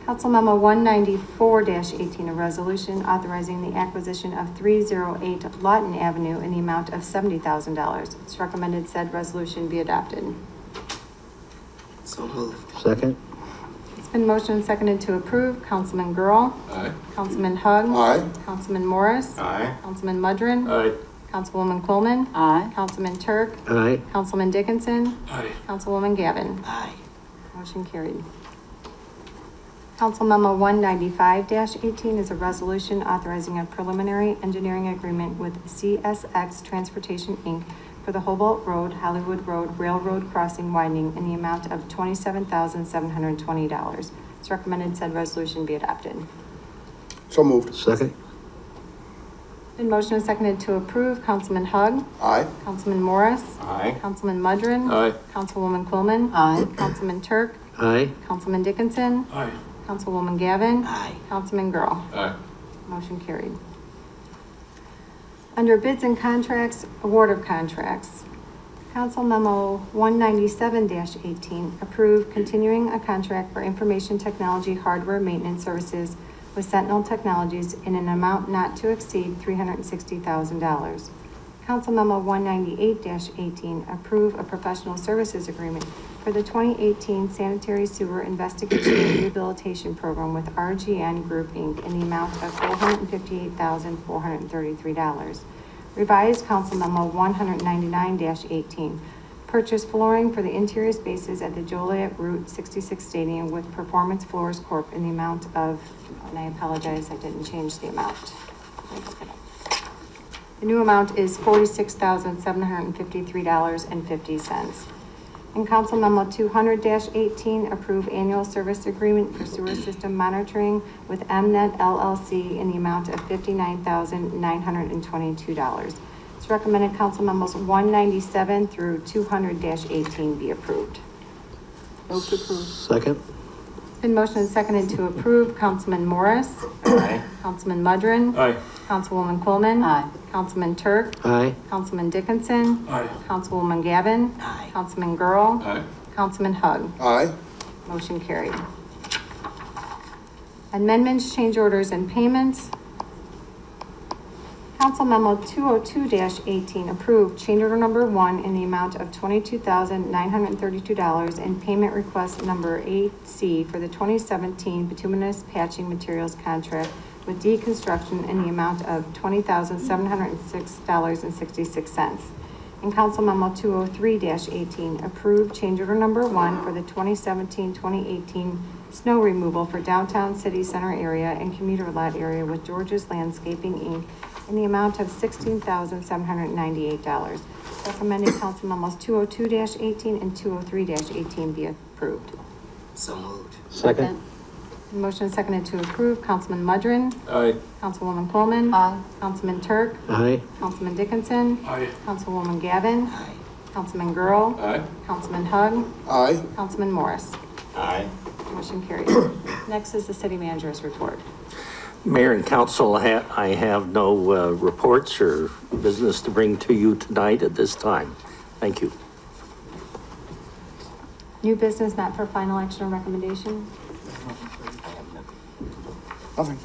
Council Memo 194-18, a resolution authorizing the acquisition of 308 Lawton Avenue in the amount of $70,000. It's recommended said resolution be adopted. So moved. Second. It's been motioned and seconded to approve. Councilman Girl. Aye. Councilman Hug. Aye. Councilman Morris. Aye. Councilman Mudrin. Aye. Councilwoman Coleman. Aye. Councilman Turk. Aye. Councilman Dickinson. Aye. Councilwoman Gavin. Aye. Motion carried. Council Memo 195-18 is a resolution authorizing a preliminary engineering agreement with CSX Transportation, Inc. for the Hobart Road, Hollywood Road Railroad Crossing widening in the amount of $27,720. It's recommended said resolution be adopted. So moved. Second. Been motion and seconded to approve. Councilman Hug. Aye. Councilman Morris. Aye. Councilman Mudrin. Aye. Councilwoman Coleman. Aye. Councilman Turk. Aye. Councilman Dickinson. Aye. Councilwoman Gavin. Aye. Councilman Girl. Aye. Motion carried. Under bids and contracts, award of contracts. Council Memo 197-18, approve continuing a contract for information technology hardware maintenance services with Sentinel Technologies in an amount not to exceed $360,000. Council Memo 198-18, approve a professional services agreement for the 2018 Sanitary Sewer Investigation and Rehabilitation Program with RGN Group, Inc. in the amount of $458,433. Revised Council Memo 199-18. Purchase flooring for the interior spaces at the Joliet Route 66 Stadium with Performance Floors Corp. in the amount of, and I apologize, I didn't change the amount. The new amount is $46,753.50. And Council Memo 200-18, approve annual service agreement for sewer system monitoring with MNet LLC in the amount of $59,922. It's recommended Council Memos 197 through 200-18 be approved. Vote to approve. Second. It's been motioned and seconded to approve. Councilman Morris. Aye. Councilman Mudrin. Aye. Councilwoman Coleman. Aye. Councilman Turk. Aye. Councilman Dickinson. Aye. Councilwoman Gavin. Aye. Councilman Girl. Aye. Councilman Hug. Aye. Motion carried. Amendments, change orders, and payments. Council Memo 202-18, approved change order number 1 in the amount of $22,932 and payment request number 8C for the 2017 bituminous patching materials contract with deconstruction in the amount of $20,706.66. And Council Memo 203-18, approved change order number 1 for the 2017-2018 snow removal for downtown city center area and commuter lot area with George's Landscaping, Inc. in the amount of $16,798. Recommended Council Memos 202-18 and 203-18 be approved. So moved. Second. Motion is seconded to approve. Councilman Mudrin. Aye. Councilwoman Coleman. Aye. Councilman Turk. Aye. Councilman Dickinson. Aye. Councilwoman Gavin. Aye. Councilman Girl. Aye. Councilman Hug. Aye. Councilman Morris. Aye. Motion carries. Next is the city manager's report. Mayor and council, I have no reports or business to bring to you tonight at this time. Thank you. New business not for final action or recommendation. Nothing.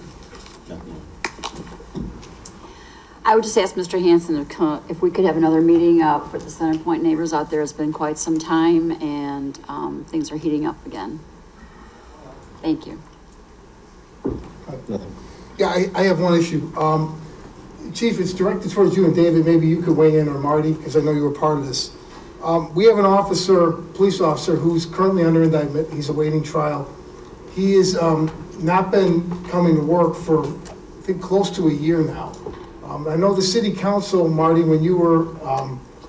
I would just ask Mr. Hanson if we could have another meeting for the Center Point neighbors out there. It's been quite some time and things are heating up again. Thank you. Nothing. Yeah, I have one issue. Chief, it's directed towards you and David. Maybe you could weigh in, or Marty, because I know you were part of this. We have an police officer, who's currently under indictment. He's awaiting trial. He has not been coming to work for, I think, close to a year now. I know the city council, Marty, when you were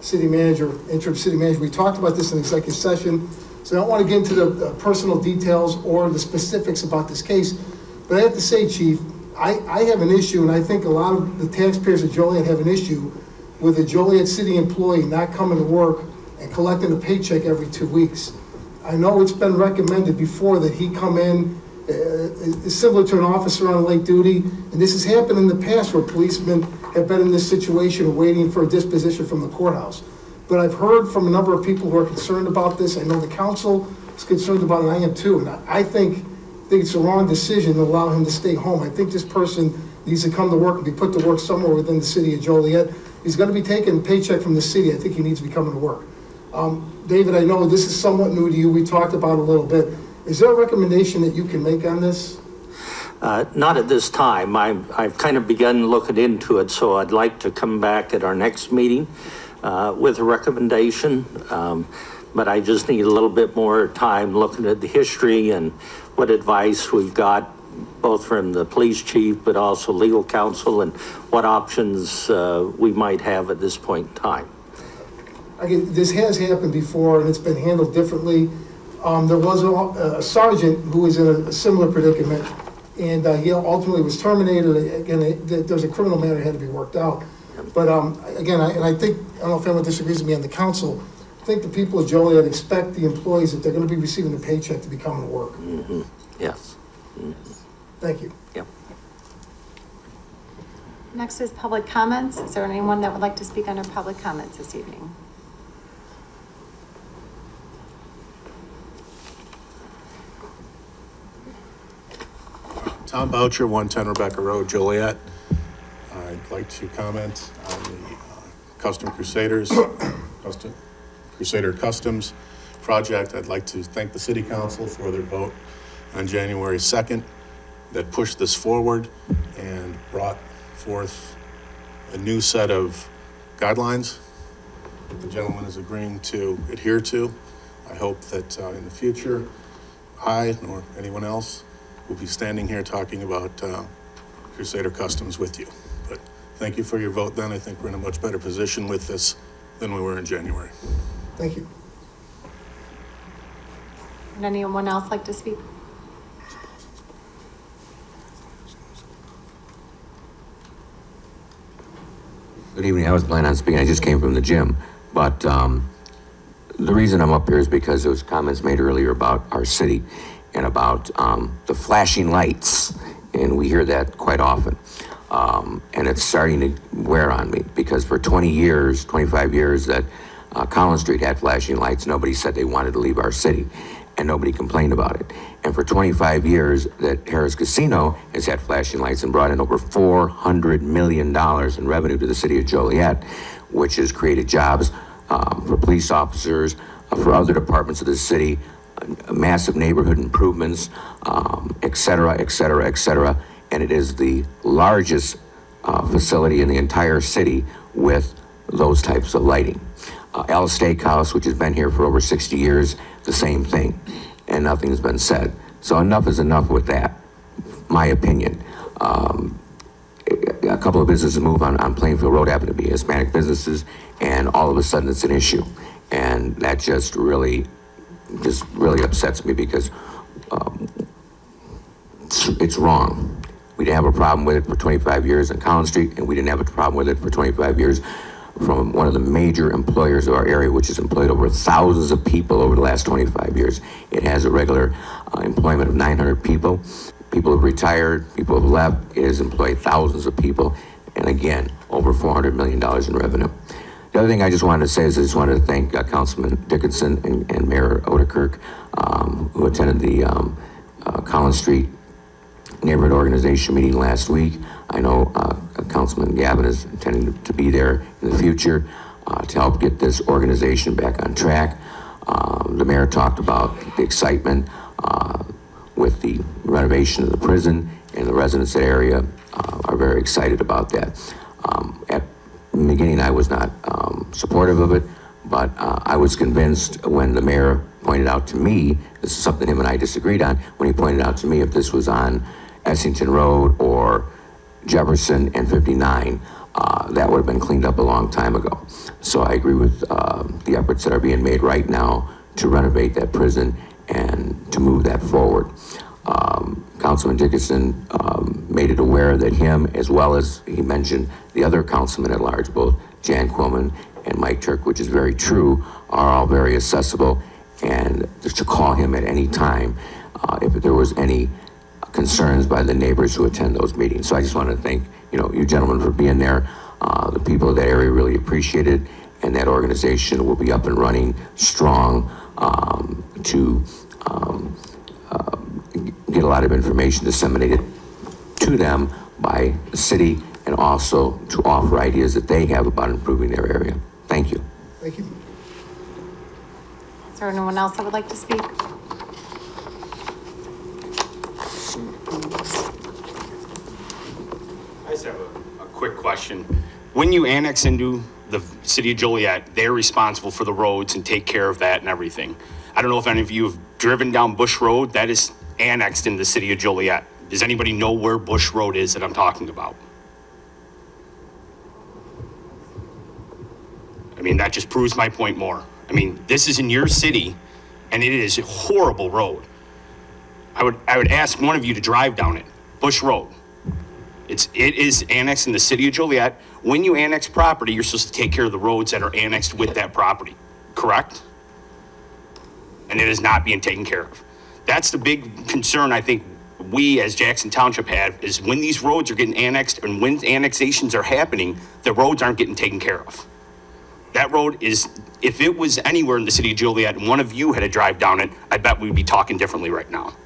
city manager, interim city manager, we talked about this in executive session. So I don't want to get into the personal details or the specifics about this case. But I have to say, Chief, I have an issue, and I think a lot of the taxpayers of Joliet have an issue with a Joliet city employee not coming to work and collecting a paycheck every 2 weeks. I know it's been recommended before that he come in, similar to an officer on late duty, and this has happened in the past where policemen have been in this situation waiting for a disposition from the courthouse. But I've heard from a number of people who are concerned about this. I know the council is concerned about it, and I am too, and I think it's a wrong decision to allow him to stay home. I think this person needs to come to work and be put to work somewhere within the city of Joliet. He's going to be taking a paycheck from the city. I think he needs to be coming to work. David, I know this is somewhat new to you. We talked about it a little bit. Is there a recommendation that you can make on this? Not at this time. I've kind of begun looking into it, so I'd like to come back at our next meeting with a recommendation. But I just need a little bit more time looking at the history and what advice we've got, both from the police chief, but also legal counsel, and what options we might have at this point in time. Again, this has happened before, and it's been handled differently. There was a sergeant who was in a similar predicament, and he ultimately was terminated. Again, there's a criminal matter that had to be worked out. But again, I think, I don't know if anyone disagrees with me on the council, I think the people of Joliet expect the employees that they're going to be receiving a paycheck to be coming to work. Mm-hmm. Yes. Mm-hmm. Thank you. Yep. Next is public comments. Is there anyone that would like to speak under public comments this evening? Tom Boucher, 110 Rebecca Road, Joliet. I'd like to comment on the Custom Crusader Customs project. I'd like to thank the City Council for their vote on January 2nd that pushed this forward and brought forth a new set of guidelines that the gentleman is agreeing to adhere to. I hope that in the future, I nor anyone else will be standing here talking about Crusader Customs with you. But thank you for your vote then. I think we're in a much better position with this than we were in January. Thank you. Would anyone else like to speak? Good evening. I was planning on speaking. I just came from the gym. But the reason I'm up here is because there was comments made earlier about our city and about the flashing lights. And we hear that quite often. And it's starting to wear on me because for 20 years, 25 years that Collins Street had flashing lights, nobody said they wanted to leave our city. And nobody complained about it. And for 25 years that Harris Casino has had flashing lights and brought in over $400 million in revenue to the city of Joliet, which has created jobs for police officers, for other departments of the city, massive neighborhood improvements, et cetera, et cetera, et cetera. And it is the largest facility in the entire city with those types of lighting. El Steakhouse, which has been here for over 60 years, the same thing, and nothing's been said. So enough is enough with that, my opinion. A couple of businesses move on Plainfield Road happen to be Hispanic businesses, and all of a sudden it's an issue. And that just really upsets me because it's wrong. We didn't have a problem with it for 25 years on Collins Street, and we didn't have a problem with it for 25 years from one of the major employers of our area, which has employed over thousands of people over the last 25 years. It has a regular employment of 900 people. People have retired, people have left. It has employed thousands of people, and again, over $400 million in revenue. The other thing I just wanted to say is I just wanted to thank Councilman Dickinson and Mayor Odekirk, who attended the Collins Street neighborhood organization meeting last week. I know Councilman Gavin is intending to be there in the future to help get this organization back on track. The mayor talked about the excitement with the renovation of the prison, and the residents of the area are very excited about that. At the beginning, I was not supportive of it, but I was convinced when the mayor pointed out to me, this is something him and I disagreed on, when he pointed out to me if this was on Essington Road or Jefferson and 59, that would have been cleaned up a long time ago. So I agree with the efforts that are being made right now to renovate that prison and to move that forward. Councilman Dickinson made it aware that him, as well as he mentioned the other councilmen at large, both Jan Quillman and Mike Turk, which is very true, are all very accessible, and just to call him at any time if there was any concerns by the neighbors who attend those meetings. So I just want to thank you gentlemen for being there. The people of that area really appreciate it, and that organization will be up and running strong to get a lot of information disseminated to them by the city and also to offer ideas that they have about improving their area. Thank you. Thank you. Is there anyone else that would like to speak? I just have a quick question. When you annex into the city of Joliet, they're responsible for the roads and take care of that and everything. I don't know if any of you have driven down Bush Road. That is annexed in the city of Joliet. Does anybody know where Bush Road is that I'm talking about? I mean, that just proves my point more. I mean, this is in your city, and it is a horrible road. I would ask one of you to drive down it, Bush Road. It is annexed in the city of Joliet. When you annex property, you're supposed to take care of the roads that are annexed with that property, correct? And it is not being taken care of. That's the big concern I think we as Jackson Township have, is when these roads are getting annexed and when annexations are happening, the roads aren't getting taken care of. That road is, if it was anywhere in the city of Joliet and one of you had to drive down it, I bet we'd be talking differently right now.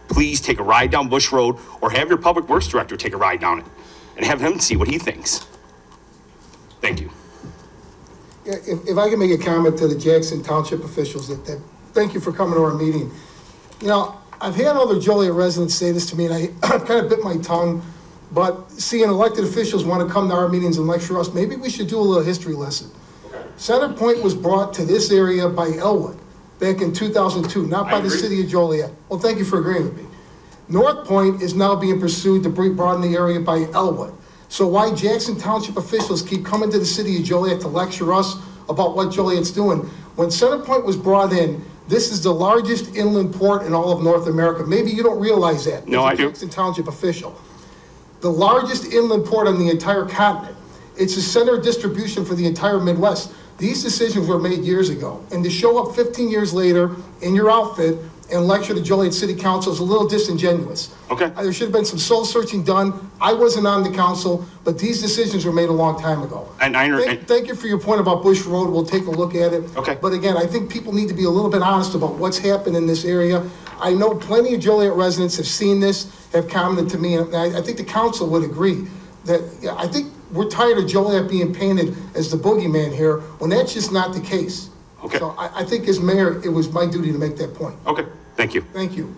Please take a ride down Bush Road, or have your public works director take a ride down it and have him see what he thinks. Thank you. Yeah, if I can make a comment to the Jackson Township officials, that thank you for coming to our meeting. You know, I've had other Joliet residents say this to me, and I kind of bit my tongue, but seeing elected officials want to come to our meetings and lecture us, maybe we should do a little history lesson. Center Point was brought to this area by Elwood back in 2002, not by the city of Joliet. Well, thank you for agreeing with me. North Point is now being pursued to broaden the area by Elwood. So why Jackson Township officials keep coming to the city of Joliet to lecture us about what Joliet's doing? When Center Point was brought in, this is the largest inland port in all of North America. Maybe you don't realize that. No, I do. Jackson Township official. The largest inland port on the entire continent. It's a center of distribution for the entire Midwest. These decisions were made years ago. And to show up 15 years later in your outfit and lecture the Joliet City Council is a little disingenuous. Okay. There should have been some soul searching done. I wasn't on the council, but these decisions were made a long time ago. And thank you for your point about Bush Road. We'll take a look at it. Okay. But again, I think people need to be a little bit honest about what's happened in this area. I know plenty of Joliet residents have seen this, have commented to me, and I think the council would agree that I think we're tired of Joliet being painted as the boogeyman here, when that's just not the case. Okay. So I think as mayor, it was my duty to make that point. Okay, thank you. Thank you.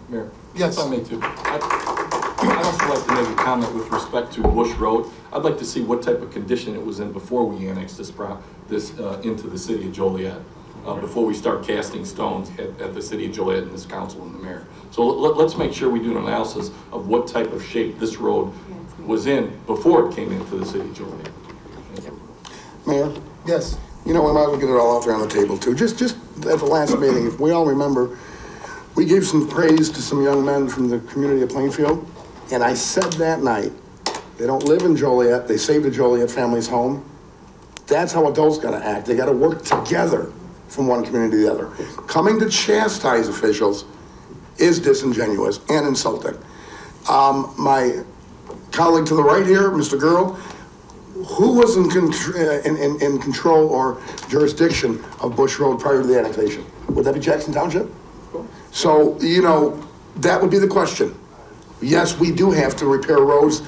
Mayor. Yes. If I may too. I'd also like to make a comment with respect to Bush Road. I'd like to see what type of condition it was in before we annexed this into the city of Joliet, before we start casting stones at the city of Joliet and this council and the mayor. So let's make sure we do an analysis of what type of shape this road was in before it came into the city of Joliet. Mayor? Yes. You know, we might as well get it all out there on the table too. Just at the last meeting, if we all remember, we gave some praise to some young men from the community of Plainfield. And I said that night, they don't live in Joliet, they saved a Joliet family's home. That's how adults gotta act. They gotta work together from one community to the other. Coming to chastise officials is disingenuous and insulting. My colleague to the right here, Mr. Girl, who was in control or jurisdiction of Bush Road prior to the annexation? Would that be Jackson Township? So, you know, that would be the question. Yes, we do have to repair roads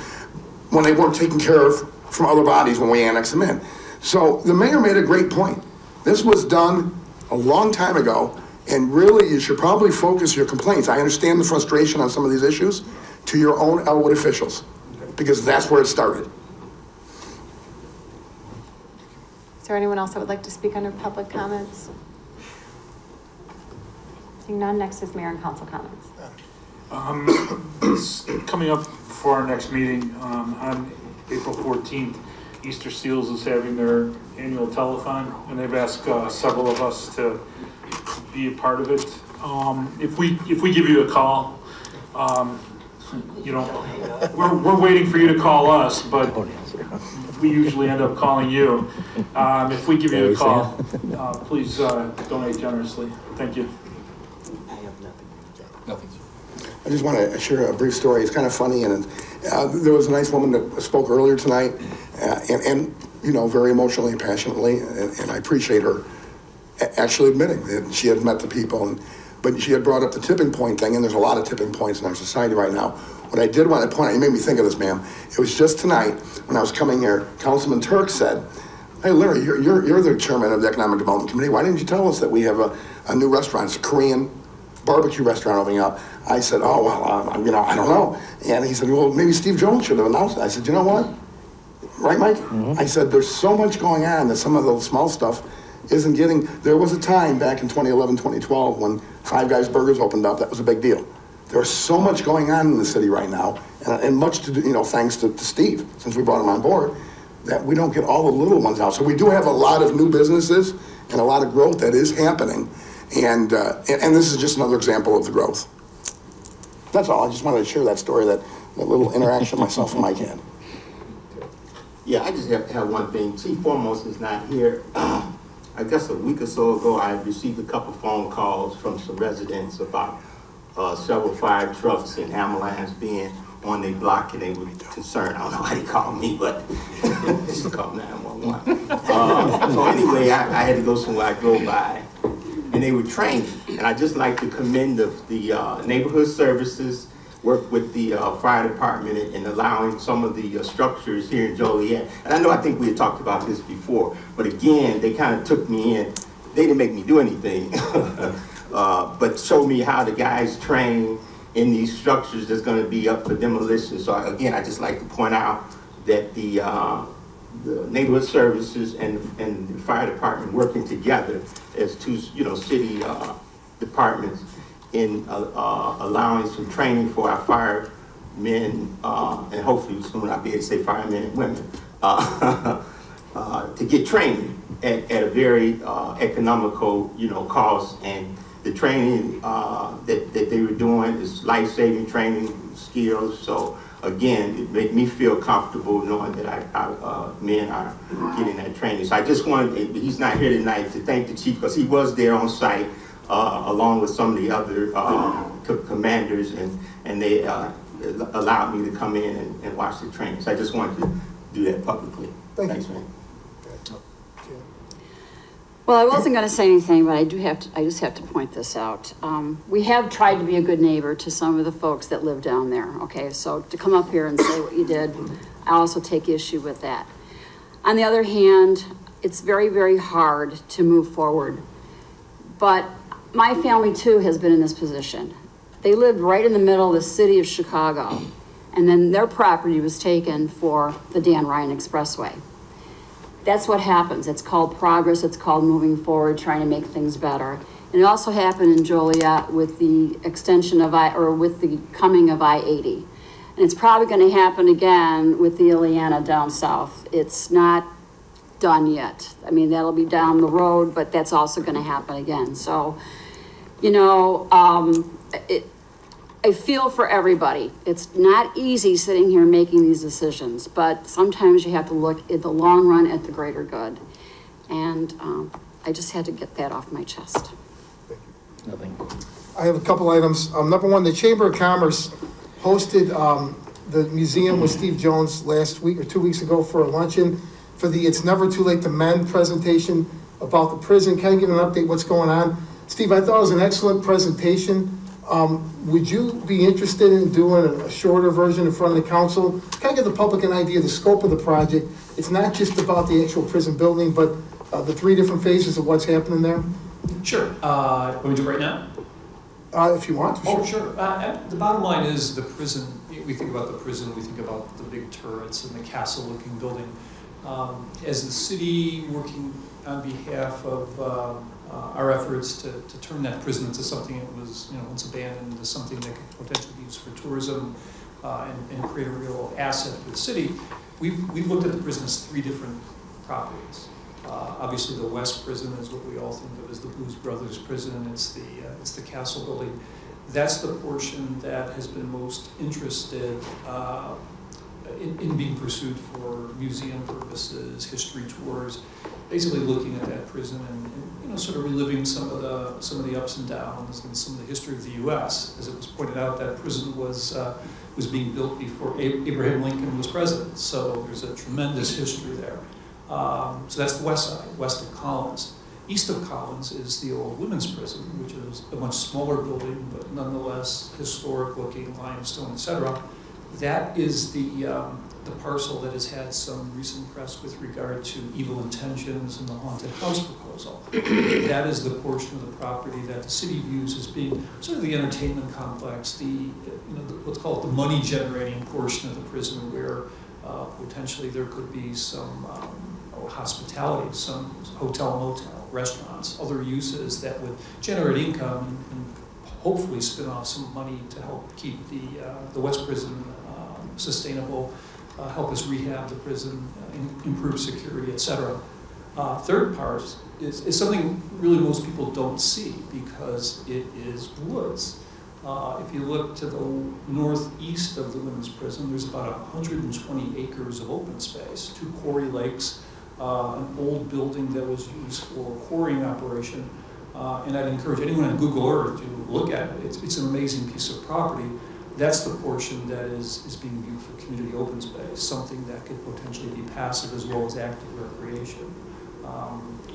when they weren't taken care of from other bodies when we annexed them in. So the mayor made a great point. This was done a long time ago, and really you should probably focus your complaints. I understand the frustration on some of these issues to your own Elwood officials, because that's where it started. Is there anyone else that would like to speak under public comments? Seeing none, next is mayor and council comments. Coming up for our next meeting on April 14th, Easter Seals is having their annual telethon, and they've asked several of us to be a part of it. If we give you a call, you know, we're waiting for you to call us, but we usually end up calling you. If we give you a call, please donate generously. Thank you. I just want to share a brief story. It's kind of funny, and there was a nice woman that spoke earlier tonight, and you know, very emotionally and passionately, and I appreciate her actually admitting that she had met the people, but she had brought up the tipping point thing, and there's a lot of tipping points in our society right now. What I did want to point out, you made me think of this, ma'am. It was just tonight when I was coming here, Councilman Turk said, "Hey, Larry, you're the chairman of the Economic Development Committee. Why didn't you tell us that we have a new restaurant? It's a Korean barbecue restaurant opening up." I said, "Oh, well, you know, I don't know." And he said, "Well, maybe Steve Jones should have announced it." I said, "You know what? Right, Mike?" I said, "There's so much going on that some of the small stuff isn't getting." There was a time back in 2011, 2012 when Five Guys Burgers opened up. That was a big deal. There's so much going on in the city right now, and much to do, you know, thanks to Steve, since we brought him on board, that we don't get all the little ones out. So we do have a lot of new businesses and a lot of growth that is happening, and this is just another example of the growth. That's all. I just wanted to share that story, that little interaction myself and Mike had. Yeah, I just have one thing. Chief Foremost is not here. I guess a week or so ago, I received a couple phone calls from some residents about several fire trucks and ambulance being on their block, and they were concerned. I don't know why they called me, but just called 911. So anyway, I had to go somewhere. I drove by, and they were training. And I just like to commend the neighborhood services, work with the fire department in allowing some of the structures here in Joliet. And I think we had talked about this before, but again, they kind of took me in they didn't make me do anything, but showed me how the guys train in these structures that's going to be up for demolition. So again, I just like to point out that the neighborhood services and the fire department working together as two, city departments in allowing some training for our firemen, and hopefully soon I'll be able to say firemen and women, to get training at a very economical, cost. And the training that they were doing is life-saving training skills. So again, it made me feel comfortable knowing that our men are getting that training. So I just wanted, he's not here tonight, to thank the chief, because he was there on site along with some of the other commanders, and they allowed me to come in and watch the training. So I just wanted to do that publicly. Thanks, man. Well, I wasn't going to say anything, but I just have to point this out. We have tried to be a good neighbor to some of the folks that live down there, okay? So to come up here and say what you did, I also take issue with that. On the other hand, it's very, very hard to move forward. But my family, too, has been in this position. They lived right in the middle of the city of Chicago, and then their property was taken for the Dan Ryan Expressway. That's what happens. It's called progress. It's called moving forward, trying to make things better. And it also happened in Joliet with the extension of with the coming of I-80. And it's probably going to happen again with the Ileana down south. It's not done yet. I mean, that'll be down the road, but that's also going to happen again. So, I feel for everybody. It's not easy sitting here making these decisions, but sometimes you have to look at the long run at the greater good. And I just had to get that off my chest. Nothing. I have a couple items. Number one, the Chamber of Commerce hosted the museum with Steve Jones last week or 2 weeks ago for a luncheon for the It's Never Too Late to Mend presentation about the prison. Can I give an update what's going on? Steve, I thought it was an excellent presentation. Would you be interested in doing a shorter version in front of the council? Kind of give the public an idea of the scope of the project. It's not just about the actual prison building, but the 3 different phases of what's happening there. Sure. Want me to do it right now? If you want. Oh, sure. The bottom line is the prison. We think about the prison, we think about the big turrets and the castle-looking building. As the city working on behalf of our efforts to turn that prison into something that was, once abandoned, into something that could potentially be used for tourism and create a real asset for the city, we've looked at the prison as 3 different properties. Obviously, the West Prison is what we all think of as the Blues Brothers Prison. It's the Castle Building. That's the portion that has been most interested in being pursued for museum purposes, history tours, basically looking at that prison and sort of reliving some of the ups and downs and some of the history of the U.S. As it was pointed out, that prison was being built before Abraham Lincoln was president. So there's a tremendous history there. So that's the west side, west of Collins. East of Collins is the old women's prison, which is a much smaller building, but nonetheless historic looking, limestone, etc. That is the parcel that has had some recent press with regard to evil intentions and the haunted house proposal. That is the portion of the property that the city views as being sort of the entertainment complex, what's called the money generating portion of the prison, where potentially there could be some hospitality, some hotel, motel, restaurants, other uses that would generate income and hopefully spin off some money to help keep the West Prison sustainable, help us rehab the prison, improve security, etc. Third part is something really most people don't see because it is woods. If you look to the northeast of the women's prison, there's about 120 acres of open space, 2 quarry lakes, an old building that was used for a quarrying operation. And I'd encourage anyone on Google Earth to look at it. It's an amazing piece of property. That's the portion that is being viewed for community open space, something that could potentially be passive as well as active recreation.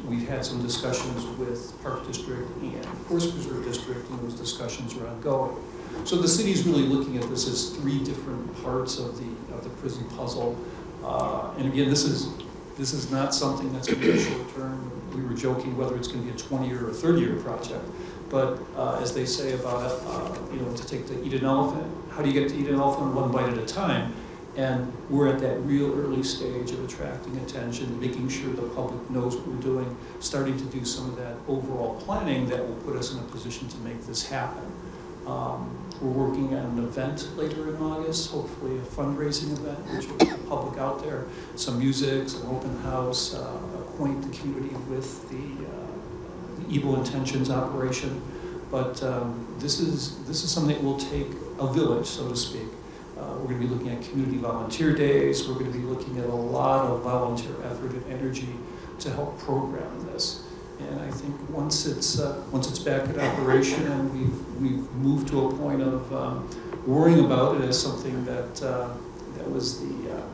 We've had some discussions with Park District and Forest Preserve District, and those discussions are ongoing. So the city's really looking at this as 3 different parts of the prison puzzle. And again, this is This is not something that's going to be short term. We were joking whether it's going to be a 20-year or a 30-year project. But as they say about, to eat an elephant, how do you get to eat an elephant one bite at a time? And we're at that real early stage of attracting attention, making sure the public knows what we're doing, starting to do some of that overall planning that will put us in a position to make this happen. We're working on an event later in August, hopefully a fundraising event, which will get the public out there, some music, some open house, acquaint the community with the Evil Intentions operation. But this is something that will take a village, so to speak. We're going to be looking at community volunteer days. We're going to be looking at a lot of volunteer effort and energy to help program this. And I think once it's back in operation and we've moved to a point of worrying about it as something that was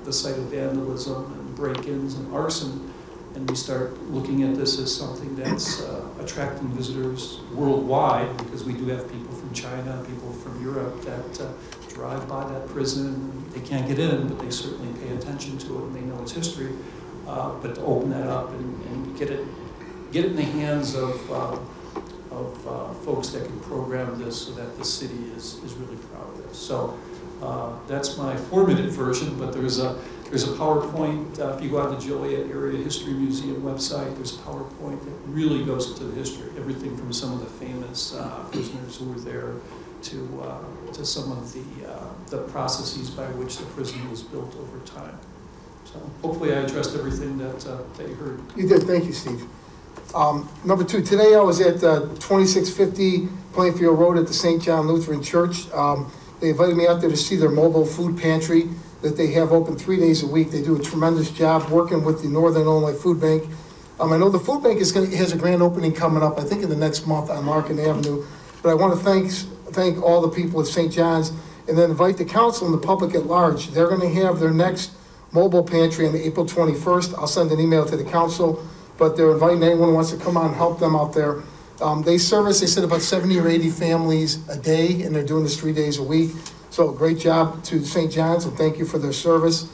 the site of vandalism and break-ins and arson, and we start looking at this as something that's attracting visitors worldwide, because we do have people from China, people from Europe that drive by that prison. They can't get in, but they certainly pay attention to it and they know its history. But to open that up and get it in the hands of folks that can program this so that the city is really proud of this. So that's my 4-minute version, but there's a PowerPoint. If you go out to the Joliet Area History Museum website, there's a PowerPoint that really goes into the history, everything from some of the famous prisoners who were there to some of the processes by which the prison was built over time. So hopefully I addressed everything that you heard. You did. Thank you, Steve. Number 2, today I was at 2650 Plainfield Road at the St. John Lutheran Church. They invited me out there to see their mobile food pantry that they have open 3 days a week. They do a tremendous job working with the Northern Illinois Food Bank. I know the food bank has a grand opening coming up, I think in the next month on Larkin Avenue. But I want to thank all the people at St. John's, and then invite the council and the public at large. They're going to have their next mobile pantry on April 21st. I'll send an email to the council, but they're inviting anyone who wants to come on and help them out there. They said about 70 or 80 families a day, and they're doing this 3 days a week. So great job to St. John's, and thank you for their service.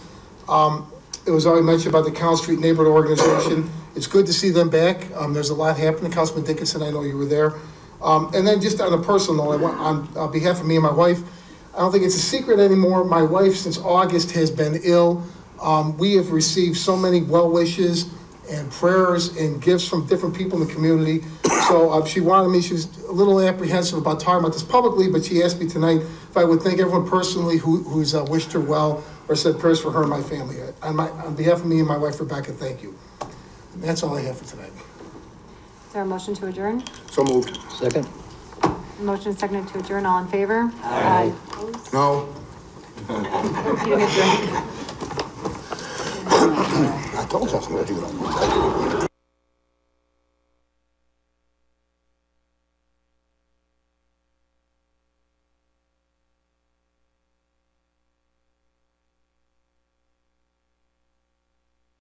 It was already mentioned about the Count Street Neighborhood Organization. It's good to see them back. There's a lot happening. Councilman Dickinson, I know you were there. And then just on a personal note, on behalf of me and my wife, I don't think it's a secret anymore. My wife, since August, has been ill. We have received so many well wishes and prayers and gifts from different people in the community. So she wanted me, she was a little apprehensive about talking about this publicly, but she asked me tonight if I would thank everyone personally who's wished her well or said prayers for her and my family. On behalf of me and my wife, Rebecca, thank you. And that's all I have for tonight. Is there a motion to adjourn? So moved. Second? Motion is seconded to adjourn. All in favor? Aye. No. Eating a drink. I told you I was going to do that.